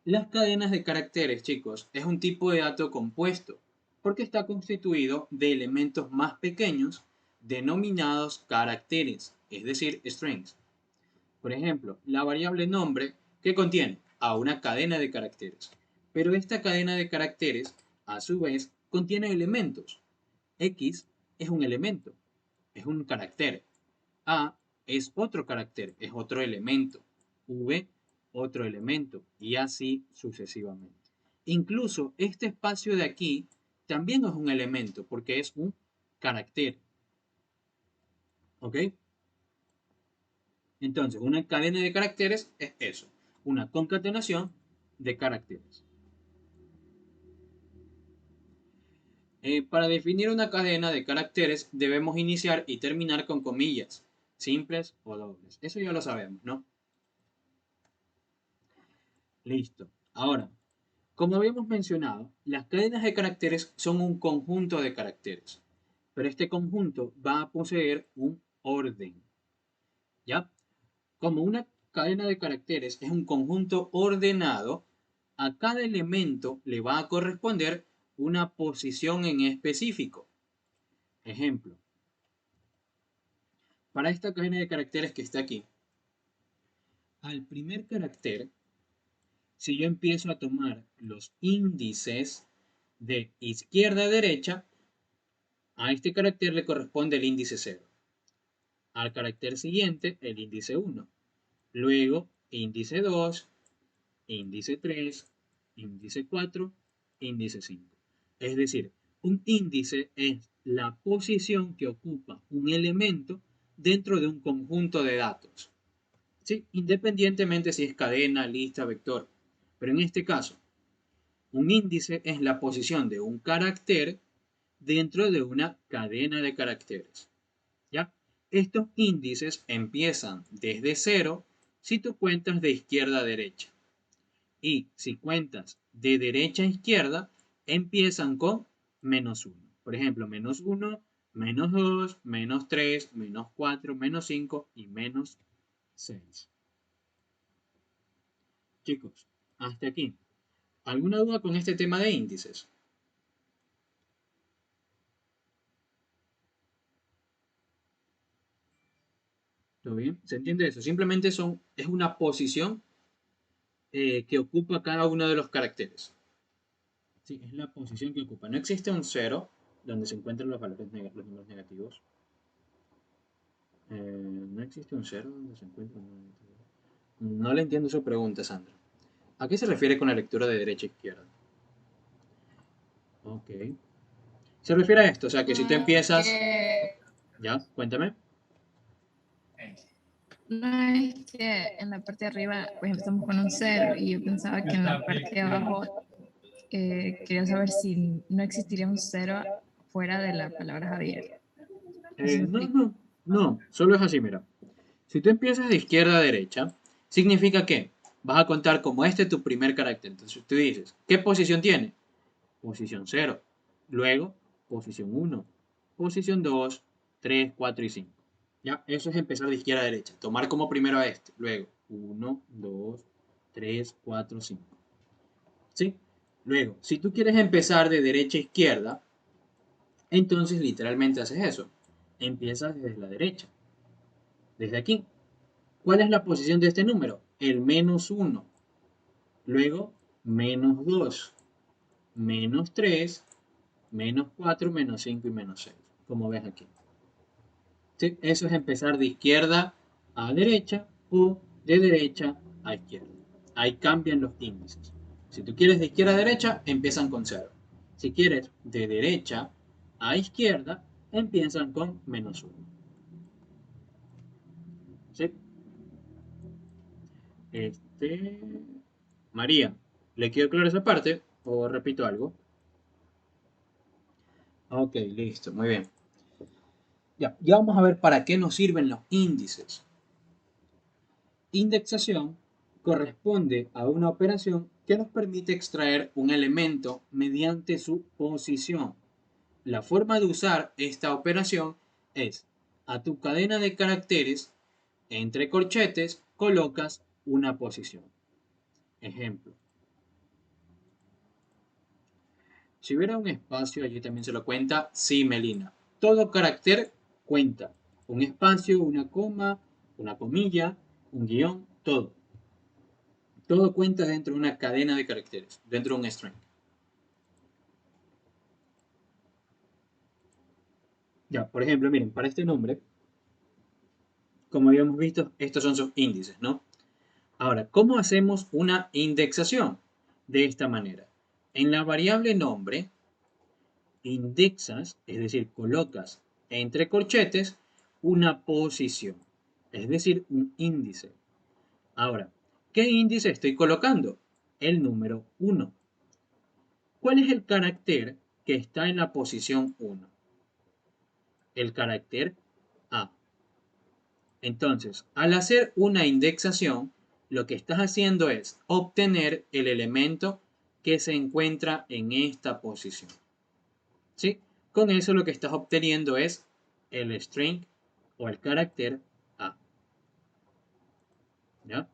Las cadenas de caracteres, chicos, es un tipo de dato compuesto, porque está constituido de elementos más pequeños denominados caracteres, es decir, strings. Por ejemplo, la variable nombre que contiene a una cadena de caracteres. Pero esta cadena de caracteres, a su vez, contiene elementos. X es un elemento, es un carácter. A es otro carácter, es otro elemento. V, otro elemento. Y así sucesivamente. Incluso este espacio de aquí también es un elemento porque es un carácter. ¿Ok? Entonces, una cadena de caracteres es eso, una concatenación de caracteres. Para definir una cadena de caracteres debemos iniciar y terminar con comillas, simples o dobles. Eso ya lo sabemos, ¿no? Listo. Ahora, como habíamos mencionado, las cadenas de caracteres son un conjunto de caracteres, pero este conjunto va a poseer un orden, ¿ya? Como una cadena de caracteres es un conjunto ordenado, a cada elemento le va a corresponder una posición en específico. Ejemplo, para esta cadena de caracteres que está aquí, al primer carácter, si yo empiezo a tomar los índices de izquierda a derecha, a este carácter le corresponde el índice 0. Al carácter siguiente, el índice 1. Luego, índice 2, índice 3, índice 4, índice 5. Es decir, un índice es la posición que ocupa un elemento dentro de un conjunto de datos. ¿Sí? Independientemente si es cadena, lista, vector. Pero en este caso, un índice es la posición de un carácter dentro de una cadena de caracteres. ¿Ya? Estos índices empiezan desde 0 si tú cuentas de izquierda a derecha. Y si cuentas de derecha a izquierda, empiezan con -1. Por ejemplo, -1, -2, -3, -4, -5 y -6. Chicos, hasta aquí. ¿Alguna duda con este tema de índices? ¿Todo bien? ¿Se entiende eso? Simplemente es una posición que ocupa cada uno de los caracteres. Sí, es la posición que ocupa. No existe un 0 donde se encuentran los valores los números negativos. No existe un 0 donde se encuentran los números negativos. No le entiendo su pregunta, Sandra. ¿A qué se refiere con la lectura de derecha a izquierda? Ok. Se refiere a esto, o sea que si tú empiezas... ¿Ya? Cuéntame. No, es que en la parte de arriba, pues empezamos con un 0 y yo pensaba que en la parte de abajo quería saber si no existiría un 0 fuera de la palabra Javier. No, solo es así, mira. Si tú empiezas de izquierda a derecha, significa que vas a contar como este tu primer carácter. Entonces tú dices, ¿qué posición tiene? Posición 0. Luego, posición 1, posición 2, 3, 4 y 5. ¿Ya? Eso es empezar de izquierda a derecha. Tomar como primero a este. Luego, 1, 2, 3, 4, 5. ¿Sí? Luego, si tú quieres empezar de derecha a izquierda, entonces literalmente haces eso. Empiezas desde la derecha. Desde aquí. ¿Cuál es la posición de este número? El -1. Luego, -2, -3, -4, -5 y -6. Como ves aquí. ¿Sí? Eso es empezar de izquierda a derecha o de derecha a izquierda. Ahí cambian los índices. Si tú quieres de izquierda a derecha, empiezan con 0. Si quieres de derecha a izquierda, empiezan con -1. ¿Sí? María, ¿le quedó claro esa parte? ¿O repito algo? Ok, listo, muy bien. Ya vamos a ver para qué nos sirven los índices. Indexación corresponde a una operación que nos permite extraer un elemento mediante su posición. La forma de usar esta operación es: a tu cadena de caracteres, entre corchetes, colocas una posición. Ejemplo. Si hubiera un espacio, allí también se lo cuenta. Sí, Melina. Todo carácter cuenta. Un espacio, una coma, una comilla, un guión, todo. Todo cuenta dentro de una cadena de caracteres, dentro de un string. Ya, por ejemplo, miren, para este nombre, como habíamos visto, estos son sus índices, ¿no? Ahora, ¿cómo hacemos una indexación? De esta manera. En la variable nombre, indexas, es decir, colocas entre corchetes una posición, es decir, un índice. Ahora, ¿qué índice estoy colocando? El número 1. ¿Cuál es el carácter que está en la posición 1? El carácter A. Entonces, al hacer una indexación, lo que estás haciendo es obtener el elemento que se encuentra en esta posición. ¿Sí? Con eso lo que estás obteniendo es el string o el carácter A. ¿Ya?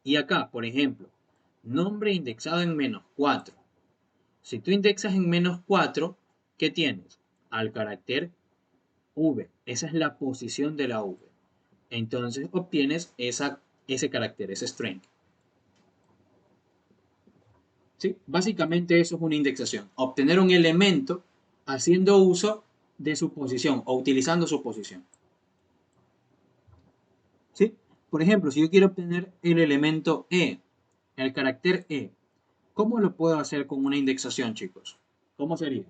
Y acá, por ejemplo, nombre indexado en -4. Si tú indexas en -4, ¿qué tienes? Al carácter V. Esa es la posición de la V. Entonces obtienes ese carácter, ese string. ¿Sí? Básicamente eso es una indexación. Obtener un elemento haciendo uso de su posición o utilizando su posición. ¿Sí? Por ejemplo, si yo quiero obtener el elemento E, el carácter E, ¿cómo lo puedo hacer con una indexación, chicos? ¿Cómo sería?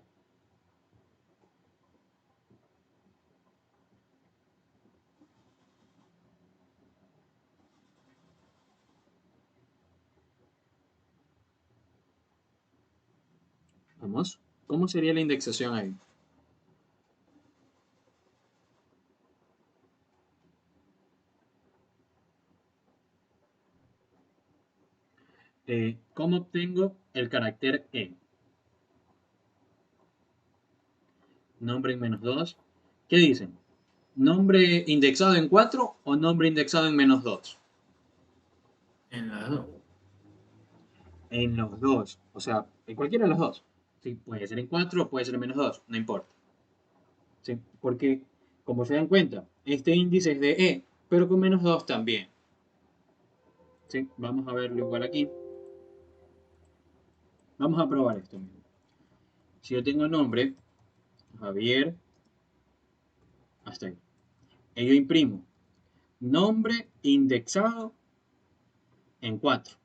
Vamos. ¿Cómo sería la indexación ahí? ¿Cómo obtengo el carácter E? Nombre en -2. ¿Qué dicen? ¿Nombre indexado en 4 o nombre indexado en -2? En la 2. En los dos. O sea, en cualquiera de los dos. Sí, puede ser en 4 o puede ser en -2. No importa. ¿Sí? Porque, como se dan cuenta, este índice es de E, pero con -2 también. ¿Sí? Vamos a verlo igual aquí. Vamos a probar esto mismo. Si yo tengo nombre, Javier, hasta ahí. Y yo imprimo nombre indexado en 4.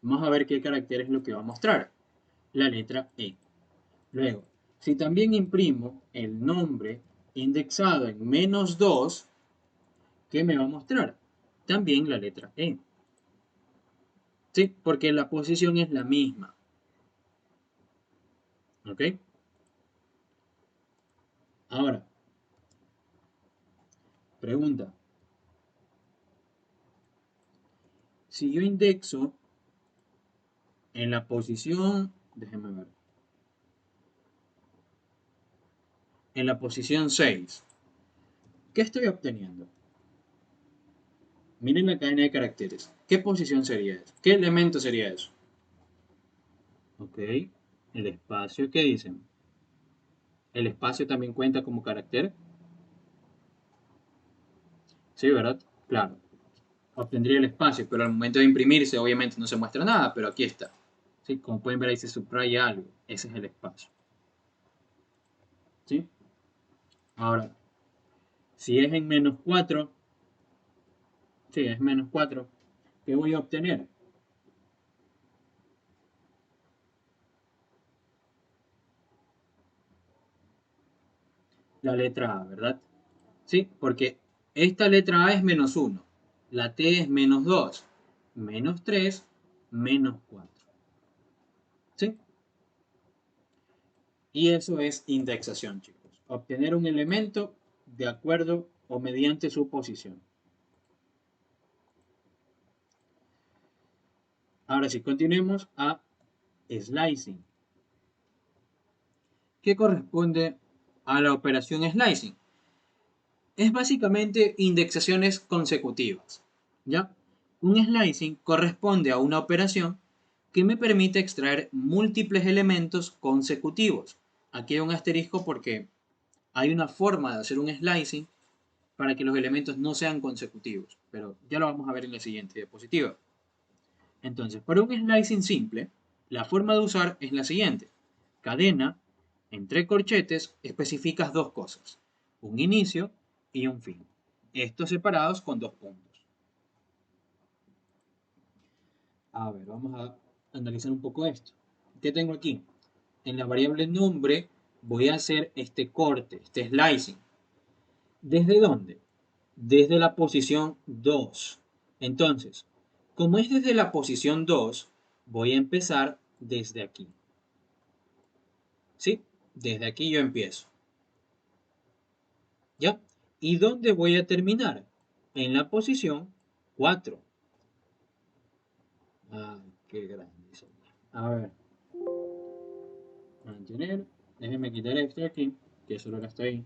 Vamos a ver qué carácter es lo que va a mostrar. La letra E. Luego, si también imprimo el nombre indexado en -2, ¿qué me va a mostrar? También la letra E. ¿Sí? Porque la posición es la misma. ¿Ok? Ahora, pregunta. Si yo indexo en la posición, déjenme ver, en la posición 6, ¿qué estoy obteniendo? Miren la cadena de caracteres. ¿Qué posición sería eso? ¿Qué elemento sería eso? ¿Ok? El espacio, ¿qué dicen? ¿El espacio también cuenta como carácter? Sí, ¿verdad? Claro. Obtendría el espacio, pero al momento de imprimirse obviamente no se muestra nada, pero aquí está. ¿Sí? Como pueden ver ahí se subraya algo. Ese es el espacio. ¿Sí? Ahora, si es en -4, sí, es -4, ¿qué voy a obtener? La letra A, ¿verdad? Sí, porque esta letra A es -1, la T es -2, -3, -4. ¿Sí? Y eso es indexación, chicos. Obtener un elemento de acuerdo o mediante su posición. Ahora sí, continuemos a slicing. ¿Qué corresponde a la operación slicing? Es básicamente indexaciones consecutivas. ¿Ya? Un slicing corresponde a una operación que me permite extraer múltiples elementos consecutivos. Aquí hay un asterisco porque hay una forma de hacer un slicing para que los elementos no sean consecutivos, pero ya lo vamos a ver en la siguiente diapositiva. Entonces, para un slicing simple, la forma de usar es la siguiente. Cadena, entre corchetes, especificas dos cosas, un inicio y un fin. Estos separados con dos puntos. A ver, vamos a analizar un poco esto. ¿Qué tengo aquí? En la variable nombre voy a hacer este corte, este slicing. ¿Desde dónde? Desde la posición 2. Entonces, como es desde la posición 2, voy a empezar desde aquí. ¿Sí? Desde aquí yo empiezo. ¿Ya? ¿Y dónde voy a terminar? En la posición 4. Ay, qué grande. A ver. Mantener. Déjenme quitar esto aquí, que solo está ahí.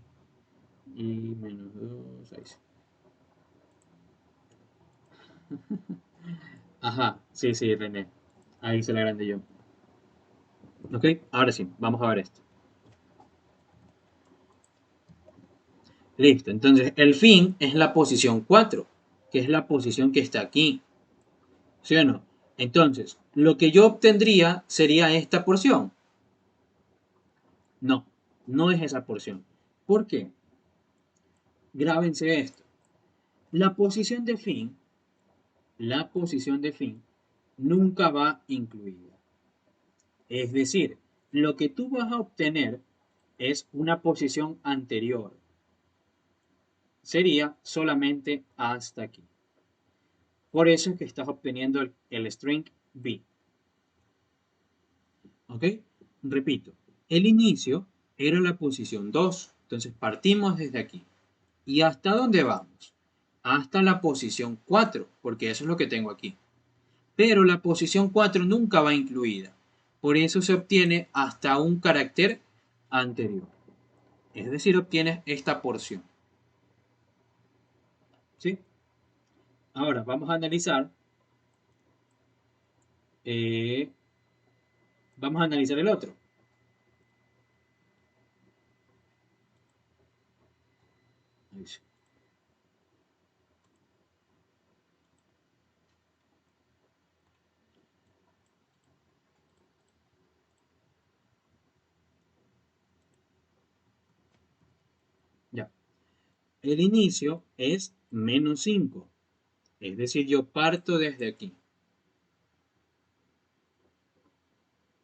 Y -2, ahí sí. Ajá, sí, sí, René. Ahí hice la grande yo. Ok, ahora sí, vamos a ver esto. Listo, entonces el fin es la posición 4, que es la posición que está aquí. ¿Sí o no? Entonces, lo que yo obtendría sería esta porción. No, no es esa porción. ¿Por qué? Grábense esto. La posición de fin, la posición de fin, nunca va incluida. Es decir, lo que tú vas a obtener es una posición anterior. Sería solamente hasta aquí. Por eso es que estás obteniendo el string b. ¿Ok? Repito, el inicio era la posición 2. Entonces partimos desde aquí. ¿Y hasta dónde vamos? Hasta la posición 4, porque eso es lo que tengo aquí. Pero la posición 4 nunca va incluida. Por eso se obtiene hasta un carácter anterior. Es decir, obtienes esta porción. ¿Sí? Ahora vamos a analizar. eh, vamos a analizar el otro. Ahí sí. Ya. El inicio es menos 5. Es decir, yo parto desde aquí.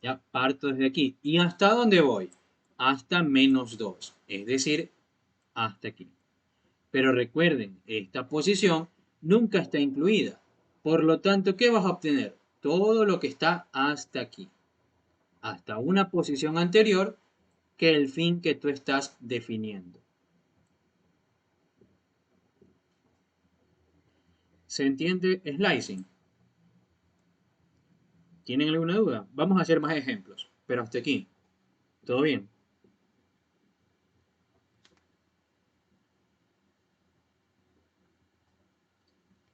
Ya, parto desde aquí. ¿Y hasta dónde voy? Hasta menos 2. Es decir, hasta aquí. Pero recuerden, esta posición nunca está incluida. Por lo tanto, ¿qué vas a obtener? Todo lo que está hasta aquí. Hasta una posición anterior que el fin que tú estás definiendo. ¿Se entiende slicing? ¿Tienen alguna duda? Vamos a hacer más ejemplos, pero hasta aquí. ¿Todo bien?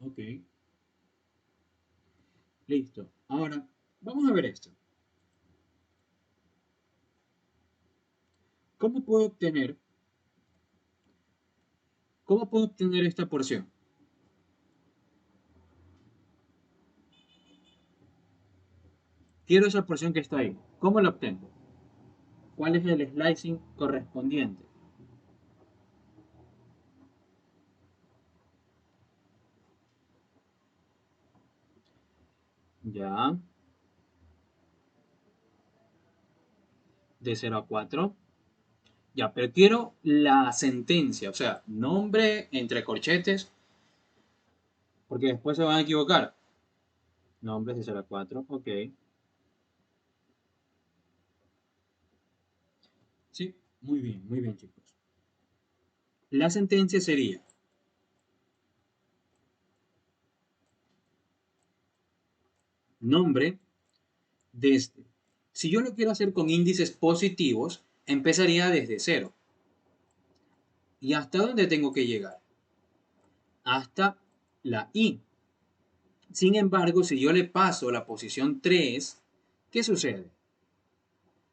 Ok, listo. Ahora, vamos a ver esto. ¿Cómo puedo obtener, cómo puedo obtener esta porción? Quiero esa porción que está ahí. ¿Cómo la obtengo? ¿Cuál es el slicing correspondiente? Ya, de 0 a 4. Ya, pero quiero la sentencia, o sea, nombre entre corchetes, porque después se van a equivocar. Nombres de 0 a 4, ok. Sí, muy bien, chicos. La sentencia sería nombre desde. Si yo lo quiero hacer con índices positivos, empezaría desde 0. ¿Y hasta dónde tengo que llegar? Hasta la i. Sin embargo, si yo le paso la posición 3, ¿qué sucede?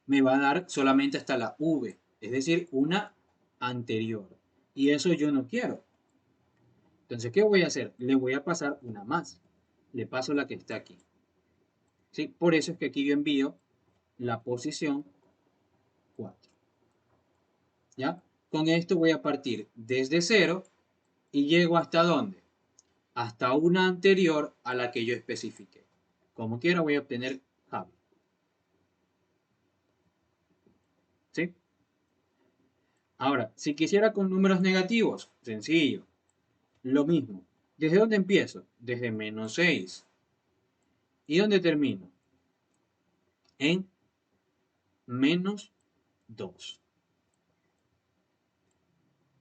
Me va a dar solamente hasta la v, es decir, una anterior. Y eso yo no quiero. Entonces, ¿qué voy a hacer? Le voy a pasar una más. Le paso la que está aquí. ¿Sí? Por eso es que aquí yo envío la posición 4. ¿Ya? Con esto voy a partir desde 0 y llego hasta dónde? Hasta una anterior a la que yo especifique. Como quiera voy a obtener Javi. ¿Sí? Ahora, si quisiera con números negativos, sencillo. Lo mismo. ¿Desde dónde empiezo? Desde menos 6. ¿Y dónde termino? En menos 2.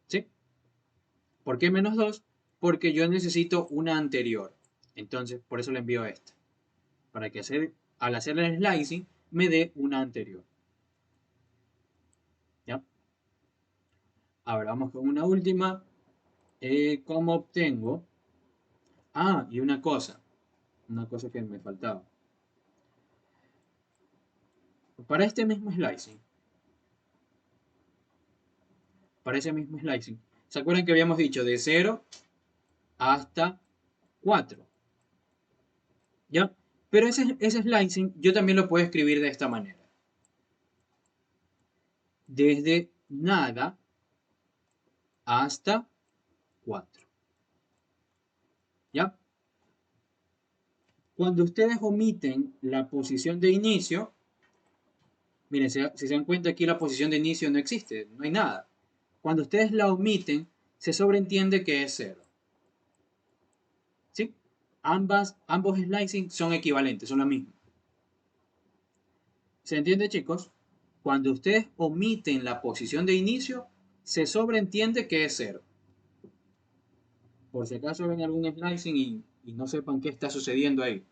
¿Sí? ¿Por qué menos 2? Porque yo necesito una anterior. Entonces, por eso le envío esta. Para que al hacer el slicing me dé una anterior. ¿Ya? Ahora vamos con una última. ¿Cómo obtengo? Ah, y una cosa que me faltaba. Para este mismo slicing, para ese mismo slicing, ¿Se acuerdan que habíamos dicho de 0 hasta 4? ¿Ya? Pero ese slicing yo también lo puedo escribir de esta manera. Desde nada hasta 4. ¿Ya? Cuando ustedes omiten la posición de inicio, miren, si se dan cuenta aquí la posición de inicio no existe, no hay nada. Cuando ustedes la omiten, se sobreentiende que es 0. ¿Sí? Ambos slicing son equivalentes, son lo mismo. ¿Se entiende, chicos? Cuando ustedes omiten la posición de inicio, se sobreentiende que es 0. Por si acaso ven algún slicing y no sepan qué está sucediendo ahí.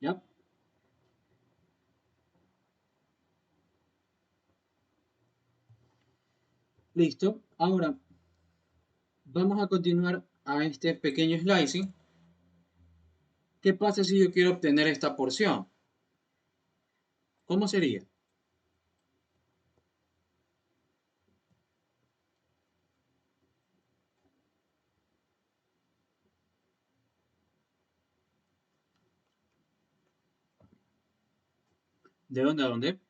¿Ya? Listo. Ahora vamos a continuar a este pequeño slicing. ¿Qué pasa si yo quiero obtener esta porción? ¿Cómo sería? ¿De dónde a dónde?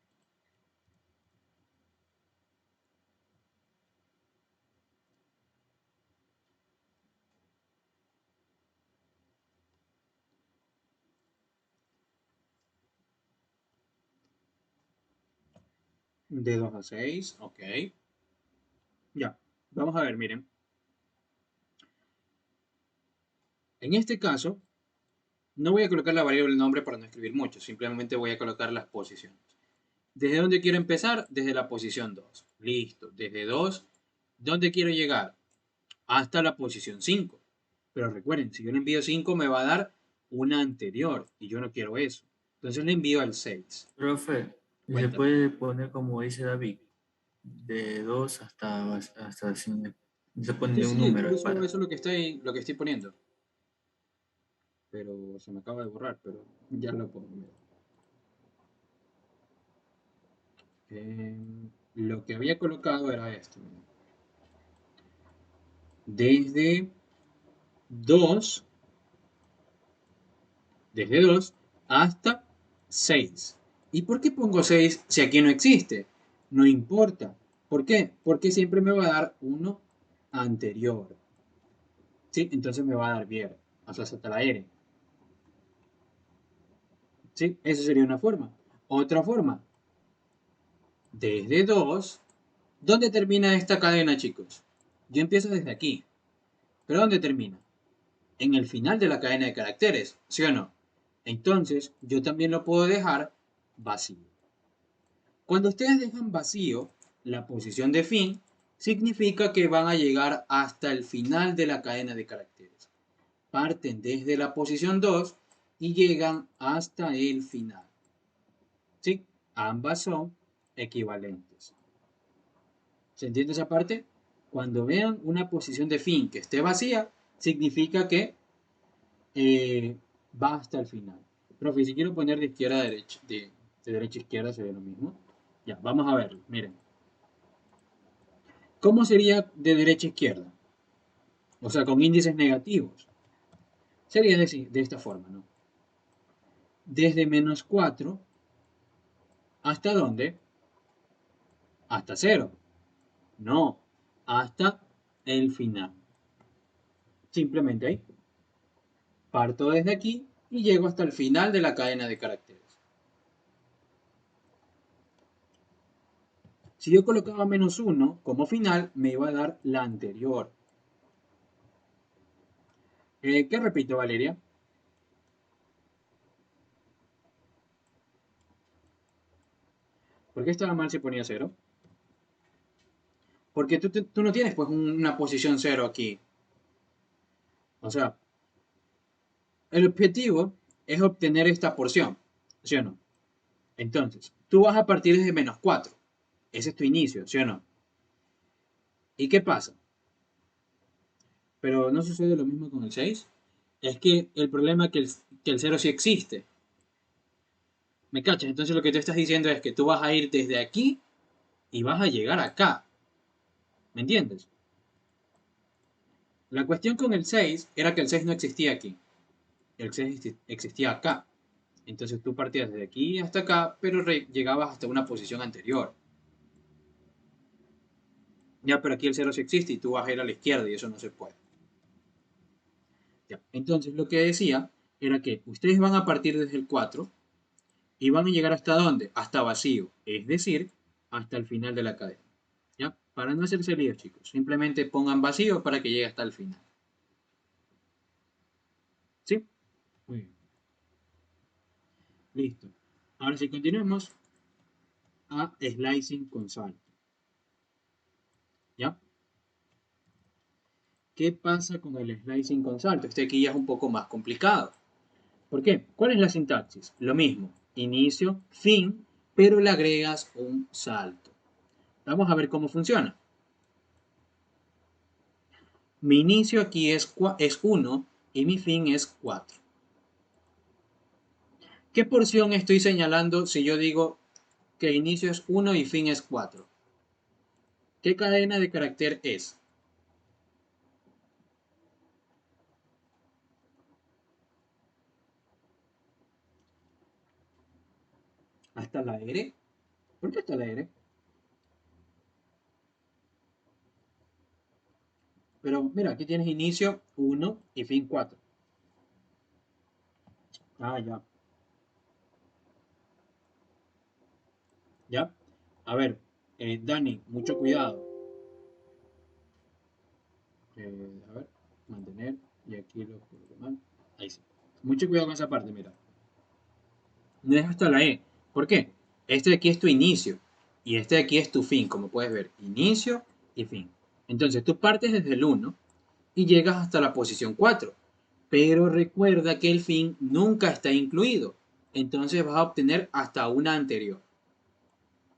De 2 a 6, ok. Ya, vamos a ver, miren. En este caso, no voy a colocar la variable nombre para no escribir mucho, simplemente voy a colocar las posiciones. ¿Desde dónde quiero empezar? Desde la posición 2. Listo, desde 2, ¿dónde quiero llegar? Hasta la posición 5. Pero recuerden, si yo le envío 5 me va a dar una anterior y yo no quiero eso. Entonces le envío al 6. Profe, se Cuéntame. puede poner como dice David, de 2 hasta 5. Se Sí, pone un sí, número eso para. es lo que estoy poniendo. Pero se me acaba de borrar, pero ya lo pongo. Lo que había colocado era esto. Desde 2, desde 2 hasta 6. ¿Y por qué pongo 6 si aquí no existe? No importa. ¿Por qué? Porque siempre me va a dar uno anterior. ¿Sí? Entonces me va a dar bien. O sea, hasta la R. ¿Sí? Esa sería una forma. Otra forma. Desde 2. ¿Dónde termina esta cadena, chicos? Yo empiezo desde aquí. ¿Pero dónde termina? En el final de la cadena de caracteres, ¿sí o no? Entonces, yo también lo puedo dejar vacío. Cuando ustedes dejan vacío la posición de fin, significa que van a llegar hasta el final de la cadena de caracteres. Parten desde la posición 2 y llegan hasta el final. ¿Sí? Ambas son equivalentes. ¿Se entiende esa parte? Cuando vean una posición de fin que esté vacía, significa que va hasta el final. Profe, si quiero poner de izquierda a derecha, de derecha a izquierda sería lo mismo. Ya, vamos a verlo, miren. ¿Cómo sería de derecha a izquierda? O sea, con índices negativos. Sería de esta forma, ¿no? Desde menos 4, ¿hasta dónde? Hasta 0. No, hasta el final. Simplemente ahí. Parto desde aquí y llego hasta el final de la cadena de caracteres. Si yo colocaba menos 1 como final, me iba a dar la anterior. ¿Qué repito, Valeria? ¿Por qué estaba mal si ponía 0? Porque tú no tienes pues una posición 0 aquí. O sea, el objetivo es obtener esta porción. ¿Sí o no? Entonces, tú vas a partir desde menos 4. Ese es tu inicio, ¿sí o no? ¿Y qué pasa? Pero no sucede lo mismo con el 6. Es que el problema es que el 0 sí existe. ¿Me cachas? Entonces lo que tú estás diciendo es que tú vas a ir desde aquí y vas a llegar acá. ¿Me entiendes? La cuestión con el 6 era que el 6 no existía aquí. El 6 existía acá. Entonces tú partías desde aquí hasta acá, pero llegabas hasta una posición anterior. Ya, pero aquí el 0 sí existe y tú vas a ir a la izquierda y eso no se puede. Ya. Entonces lo que decía era que ustedes van a partir desde el 4 y van a llegar hasta dónde? Hasta vacío, es decir, hasta el final de la cadena. ¿Ya? Para no hacerse líos, chicos, simplemente pongan vacío para que llegue hasta el final. ¿Sí? Muy bien. Listo. Ahora sí continuemos a slicing con salto. ¿Ya? ¿Qué pasa con el slicing con salto? Este aquí ya es un poco más complicado. ¿Por qué? ¿Cuál es la sintaxis? Lo mismo, inicio, fin, pero le agregas un salto. Vamos a ver cómo funciona. Mi inicio aquí es 1 y mi fin es 4. ¿Qué porción estoy señalando si yo digo que inicio es 1 y fin es 4? ¿Qué cadena de carácter es? ¿Hasta la R? ¿Por qué hasta la R? Pero mira, aquí tienes inicio 1 y fin 4. Ah, ya. ¿Ya? A ver, Dani, mucho cuidado. A ver, mantener. Y aquí lo coloco mal. Ahí sí. Mucho cuidado con esa parte, mira. No es hasta la E. ¿Por qué? Este de aquí es tu inicio. Y este de aquí es tu fin, como puedes ver. Inicio y fin. Entonces tú partes desde el 1 y llegas hasta la posición 4. Pero recuerda que el fin nunca está incluido. Entonces vas a obtener hasta una anterior.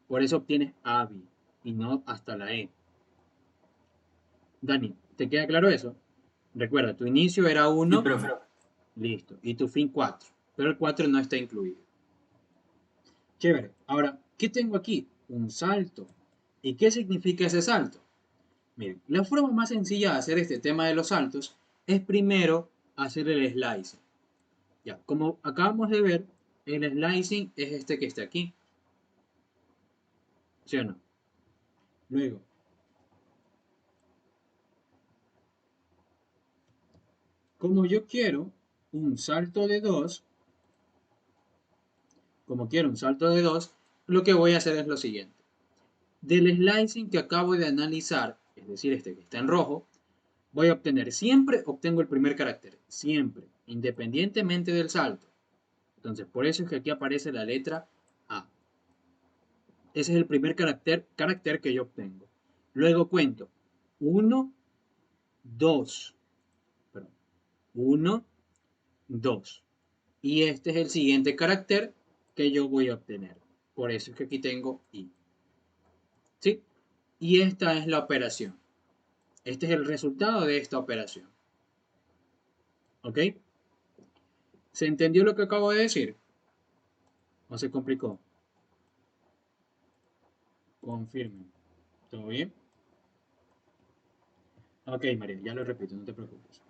Por eso obtienes ABI y no hasta la E. Dani, ¿te queda claro eso? Recuerda, tu inicio era Sí, 1, profe. listo, y tu fin 4, pero el 4 no está incluido. Chévere. Ahora, ¿qué tengo aquí? Un salto. ¿Y qué significa ese salto? Miren, la forma más sencilla de hacer este tema de los saltos es primero hacer el slicing. Ya, como acabamos de ver, el slicing es este que está aquí. ¿Sí o no? Luego, como yo quiero un salto de 2, como quiero un salto de 2, lo que voy a hacer es lo siguiente. Del slicing que acabo de analizar, es decir, este que está en rojo, voy a obtener, siempre obtengo el primer carácter, siempre, independientemente del salto. Entonces, por eso es que aquí aparece la letra A. Ese es el primer carácter que yo obtengo. Luego cuento 1, 2, perdón, 1, 2. Y este es el siguiente carácter que yo voy a obtener. Por eso es que aquí tengo I. ¿Sí? Y esta es la operación. Este es el resultado de esta operación. ¿Ok? ¿Se entendió lo que acabo de decir? ¿O se complicó? Confirmen. ¿Todo bien? Ok, María, ya lo repito, no te preocupes.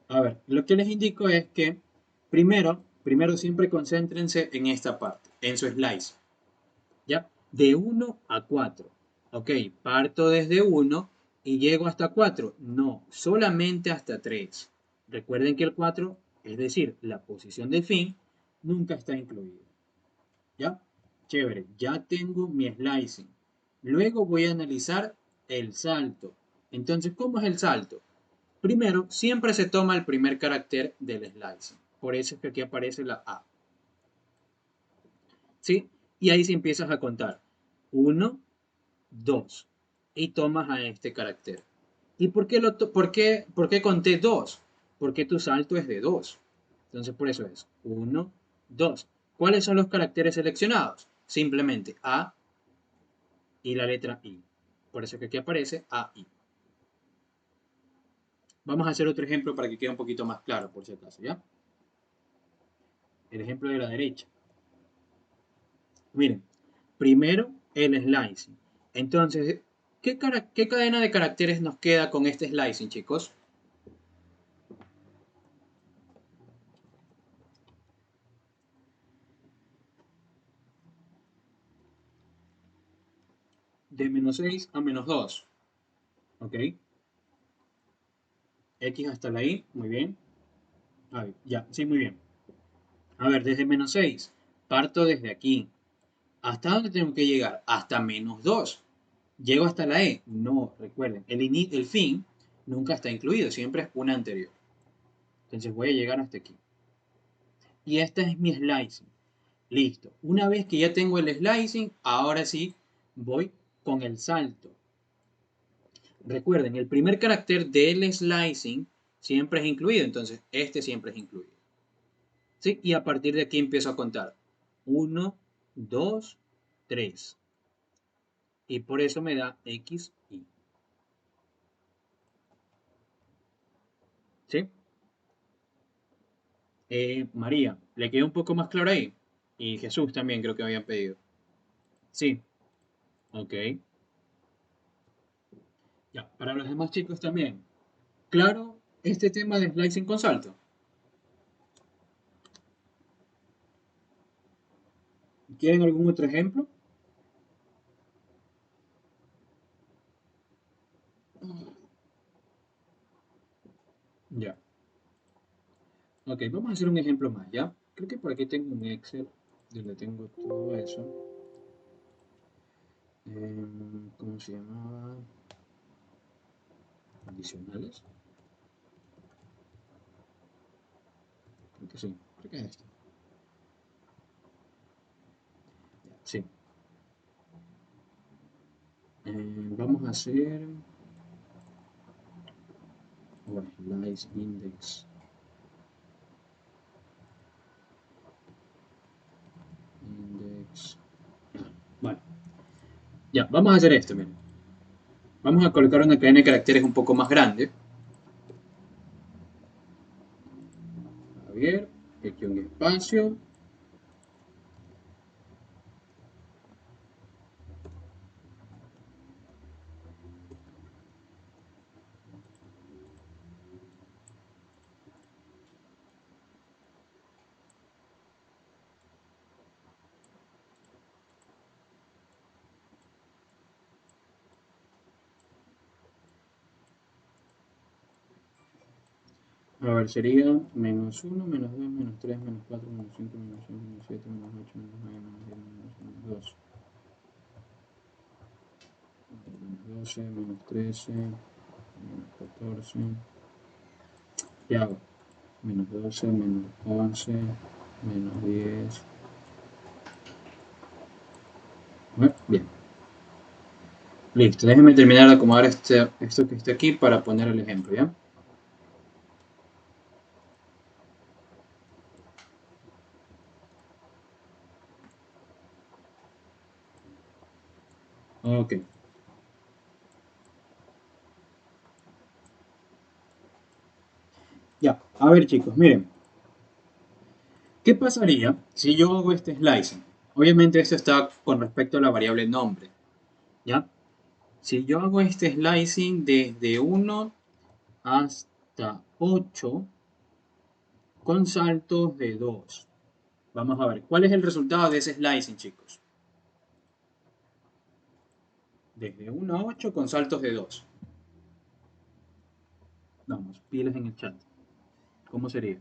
A ver, lo que les indico es que primero siempre concéntrense en esta parte, en su slice. ¿Ya? De 1 a 4. Ok, parto desde 1 y llego hasta 4. No, solamente hasta 3. Recuerden que el 4, es decir, la posición de fin, nunca está incluida. ¿Ya? Chévere, ya tengo mi slicing. Luego voy a analizar el salto. Entonces, ¿cómo es el salto? Primero, siempre se toma el primer carácter del slicing. Por eso es que aquí aparece la A. ¿Sí? Y ahí sí empiezas a contar. 1, 2. Y tomas a este carácter. ¿Y por qué conté 2? Porque tu salto es de 2. Entonces por eso es 1, 2. ¿Cuáles son los caracteres seleccionados? Simplemente A y la letra I. Por eso que aquí aparece AI. Vamos a hacer otro ejemplo para que quede un poquito más claro, por si acaso, ¿ya? El ejemplo de la derecha. Miren, primero el slicing. Entonces, ¿qué cadena de caracteres nos queda con este slicing, chicos? De -6 a -2. ¿Ok? X hasta la Y, muy bien. A ver, ya, sí, muy bien. A ver, desde -6, parto desde aquí. ¿Hasta dónde tengo que llegar? Hasta -2. ¿Llego hasta la E? No, recuerden, el fin nunca está incluido, siempre es una anterior. Entonces voy a llegar hasta aquí. Y esta es mi slicing. Listo. Una vez que ya tengo el slicing, ahora sí voy con el salto. Recuerden, el primer carácter del slicing siempre es incluido, entonces este siempre es incluido. ¿Sí? Y a partir de aquí empiezo a contar. 1, 2, 3. Y por eso me da X, Y. ¿Sí? María, ¿le quedó un poco más claro ahí? Y Jesús también creo que habían pedido. Sí, ok. Ya, para los demás chicos también. Claro, este tema de slicing con salto. ¿Quieren algún otro ejemplo? Ya. Ok, vamos a hacer un ejemplo más, ¿ya? Creo que por aquí tengo un Excel donde tengo todo eso. ¿Cómo se llamaba? Adicionales. Creo que sí, creo que es este. Sí. Vamos a hacer slice index. Index. Vale. Ya, vamos a hacer esto, miren. Vamos a colocar una cadena de caracteres un poco más grande. A ver, aquí un espacio. A ver, sería -1, -2, -3, -4, -5, -6, -7, -8, -9, -10, -12. -12, -13, -14. ¿Qué hago? -12, -11, -10. Bueno, bien. Listo, déjenme terminar de acomodar esto que está aquí para poner el ejemplo, ¿ya? Ok. Ya, a ver chicos, miren. ¿Qué pasaría si yo hago este slicing? Obviamente esto está con respecto a la variable nombre, ¿ya? Si yo hago este slicing desde 1 hasta 8 con saltos de 2. Vamos a ver, ¿cuál es el resultado de ese slicing, chicos? Desde 1 a 8 con saltos de 2. Vamos, pilas en el chat. ¿Cómo sería?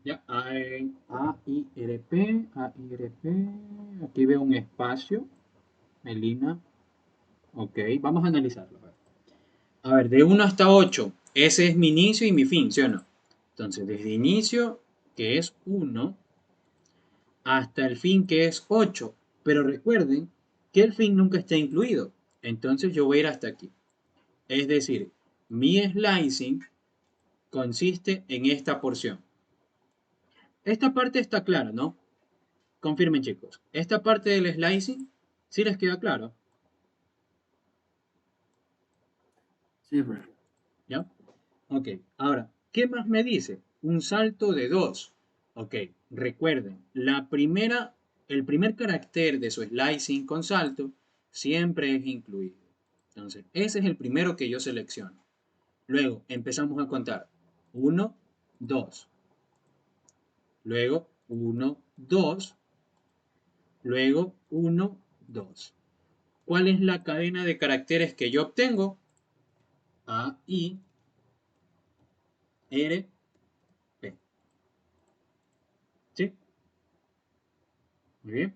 Ya, AIRP. Aquí veo un espacio. Melina. Ok, vamos a analizarlo. A ver, de 1 hasta 8, ese es mi inicio y mi fin, ¿sí o no? Entonces, desde inicio, que es 1, hasta el fin, que es 8. Pero recuerden que el fin nunca está incluido. Entonces, yo voy a ir hasta aquí. Es decir, mi slicing consiste en esta porción. Esta parte está clara, ¿no? Confirmen, chicos. Esta parte del slicing, ¿sí les queda claro? Sí, profe. ¿Ya? Ok, ahora, ¿qué más me dice? Un salto de 2. Ok, recuerden, el primer carácter de su slicing con salto siempre es incluido. Entonces, ese es el primero que yo selecciono. Luego empezamos a contar. 1, 2. Luego 1, 2. Luego 1, 2. ¿Cuál es la cadena de caracteres que yo obtengo? A, I, R, P. ¿Sí? Muy bien.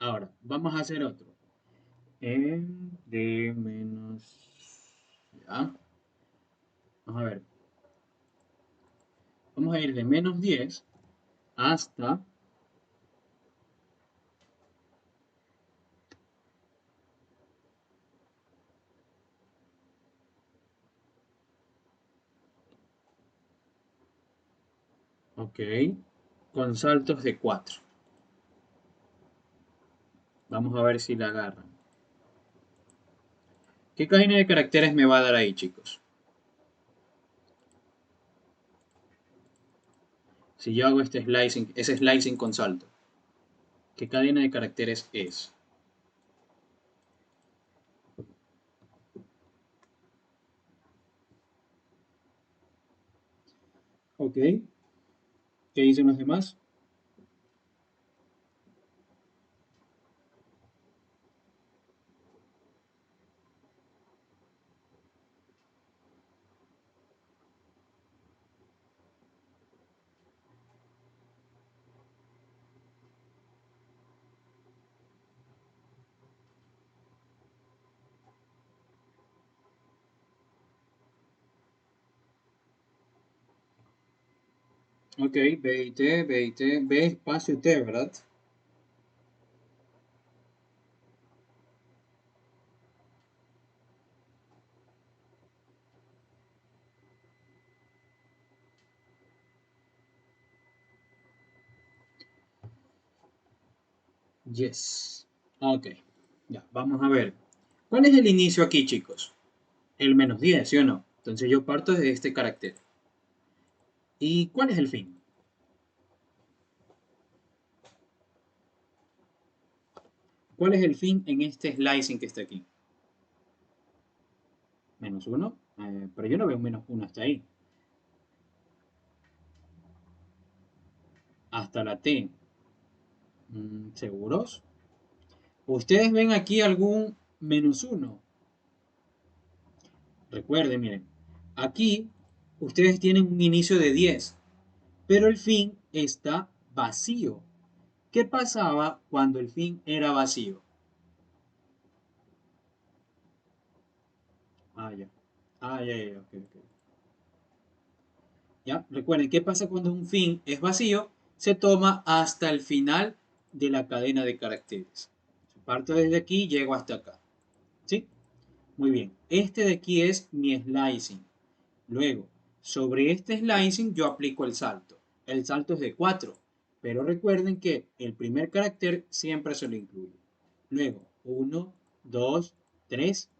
Ahora, vamos a hacer otro. De menos... Ya. Vamos a ver. Vamos a ir de menos 10 hasta... Ok. Con saltos de 4. Vamos a ver si la agarran. ¿Qué cadena de caracteres me va a dar ahí, chicos? Si yo hago este slicing, ese slicing con salto. ¿Qué cadena de caracteres es? Ok. ¿Qué dicen los demás? Ok, B y T, B y T, B espacio T, ¿verdad? Yes. Ok, ya, vamos a ver. ¿Cuál es el inicio aquí, chicos? El menos 10, ¿sí o no? Entonces yo parto de este carácter. ¿Y cuál es el fin? ¿Cuál es el fin en este slicing que está aquí? Menos 1. Pero yo no veo un menos 1 hasta ahí. Hasta la T. ¿Seguros? ¿Ustedes ven aquí algún menos 1? Recuerden, miren. Aquí ustedes tienen un inicio de 10, pero el fin está vacío. ¿Qué pasaba cuando el fin era vacío? Ya. Ya, ok, ok. ¿Ya? Recuerden, ¿qué pasa cuando un fin es vacío? Se toma hasta el final de la cadena de caracteres. Parto desde aquí y llego hasta acá. ¿Sí? Muy bien. Este de aquí es mi slicing. Luego, sobre este slicing yo aplico el salto. El salto es de 4, pero recuerden que el primer carácter siempre se lo incluye. Luego, 1, 2, 3,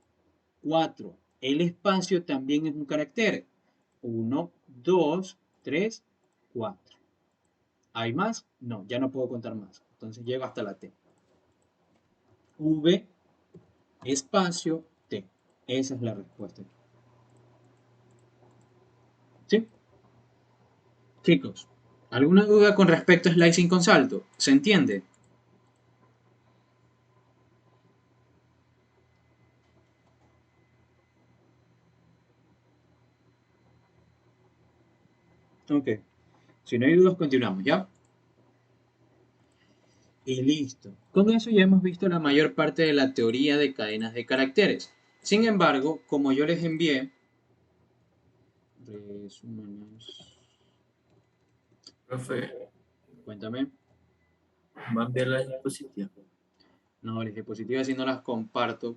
4. El espacio también es un carácter. 1, 2, 3, 4. ¿Hay más? No, ya no puedo contar más. Entonces llego hasta la T. V, espacio, T. Esa es la respuesta. ¿Sí? Chicos, ¿alguna duda con respecto a slicing con salto? ¿Se entiende? Ok. Si no hay dudas, continuamos, ¿ya? Y listo. Con eso ya hemos visto la mayor parte de la teoría de cadenas de caracteres. Sin embargo, como yo les envié, resúmenes, Profe, cuéntame. va a enviar la diapositiva. No, las diapositivas si no las comparto.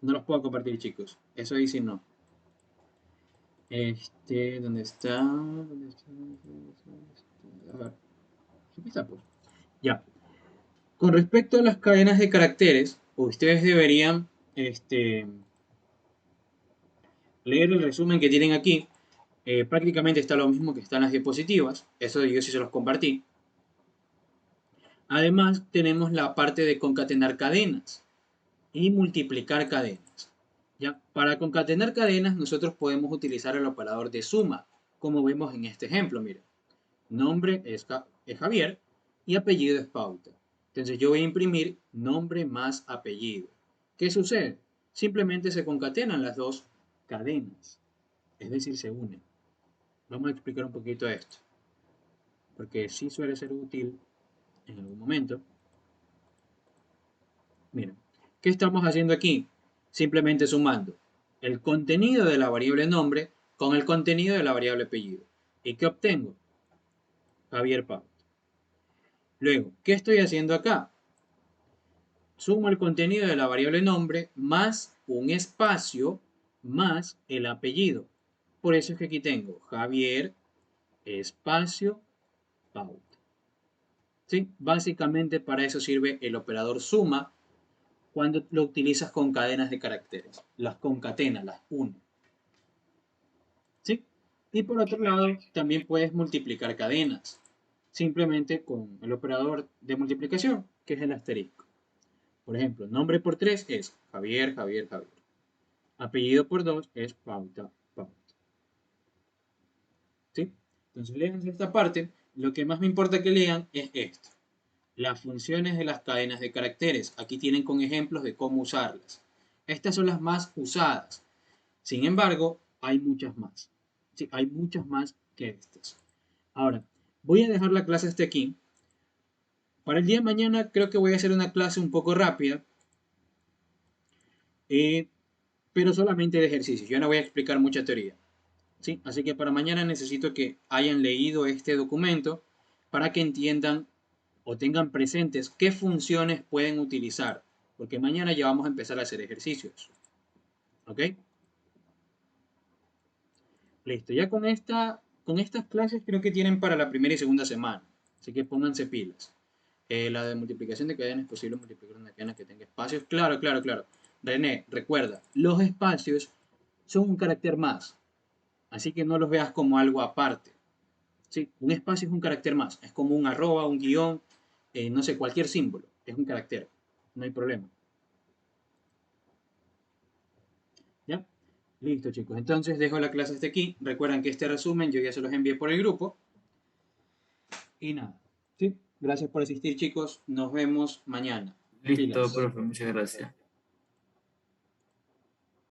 No las puedo compartir, chicos. Eso ahí sí no. ¿Dónde está? ¿Dónde está? A ver. Aquí está, pues. Ya. Con respecto a las cadenas de caracteres, ustedes deberían leer el resumen que tienen aquí. Prácticamente está lo mismo que está en las diapositivas. Eso yo sí se los compartí. Además, tenemos la parte de concatenar cadenas y multiplicar cadenas. ¿Ya? Para concatenar cadenas, nosotros podemos utilizar el operador de suma, como vemos en este ejemplo. Miren, nombre es Javier y apellido es Pauta. Entonces yo voy a imprimir nombre más apellido. ¿Qué sucede? Simplemente se concatenan las dos cadenas, es decir, se unen. Vamos a explicar un poquito esto, porque sí suele ser útil en algún momento. Miren, ¿qué estamos haciendo aquí? Simplemente sumando el contenido de la variable nombre con el contenido de la variable apellido. ¿Y qué obtengo? Javier Pauta. Luego, ¿qué estoy haciendo acá? Sumo el contenido de la variable nombre más un espacio más el apellido. Por eso es que aquí tengo Javier espacio Pauta. ¿Sí? Básicamente para eso sirve el operador suma cuando lo utilizas con cadenas de caracteres. Las concatena, las une. ¿Sí? Y por otro lado, también puedes multiplicar cadenas. Simplemente con el operador de multiplicación, que es el asterisco. Por ejemplo, nombre por 3 es Javier, Javier, Javier. Apellido por 2 es Pauta, Pauta. ¿Sí? Entonces, lean esta parte. Lo que más me importa que lean es esto. Las funciones de las cadenas de caracteres. Aquí tienen con ejemplos de cómo usarlas. Estas son las más usadas. Sin embargo, hay muchas más. Sí, hay muchas más que estas. Ahora, voy a dejar la clase hasta aquí. Para el día de mañana creo que voy a hacer una clase un poco rápida. Pero solamente de ejercicio. Yo no voy a explicar mucha teoría. ¿Sí? Así que para mañana necesito que hayan leído este documento para que entiendan o tengan presentes qué funciones pueden utilizar. Porque mañana ya vamos a empezar a hacer ejercicios. ¿Ok? Listo. Ya con estas clases creo que tienen para la primera y segunda semana. Así que pónganse pilas. La de multiplicación de cadenas es posible multiplicar una cadena que tenga espacios. Claro, claro, claro. René, recuerda, los espacios son un carácter más. Así que no los veas como algo aparte. ¿Sí? Un espacio es un carácter más. Es como un arroba, un guión, no sé, cualquier símbolo. Es un carácter. No hay problema. ¿Ya? Listo, chicos. Entonces dejo la clase hasta aquí. Recuerden que este resumen yo ya se los envié por el grupo. Y nada. ¿Sí? Gracias por asistir, chicos. Nos vemos mañana. Listo, Pilas. profe, muchas gracias.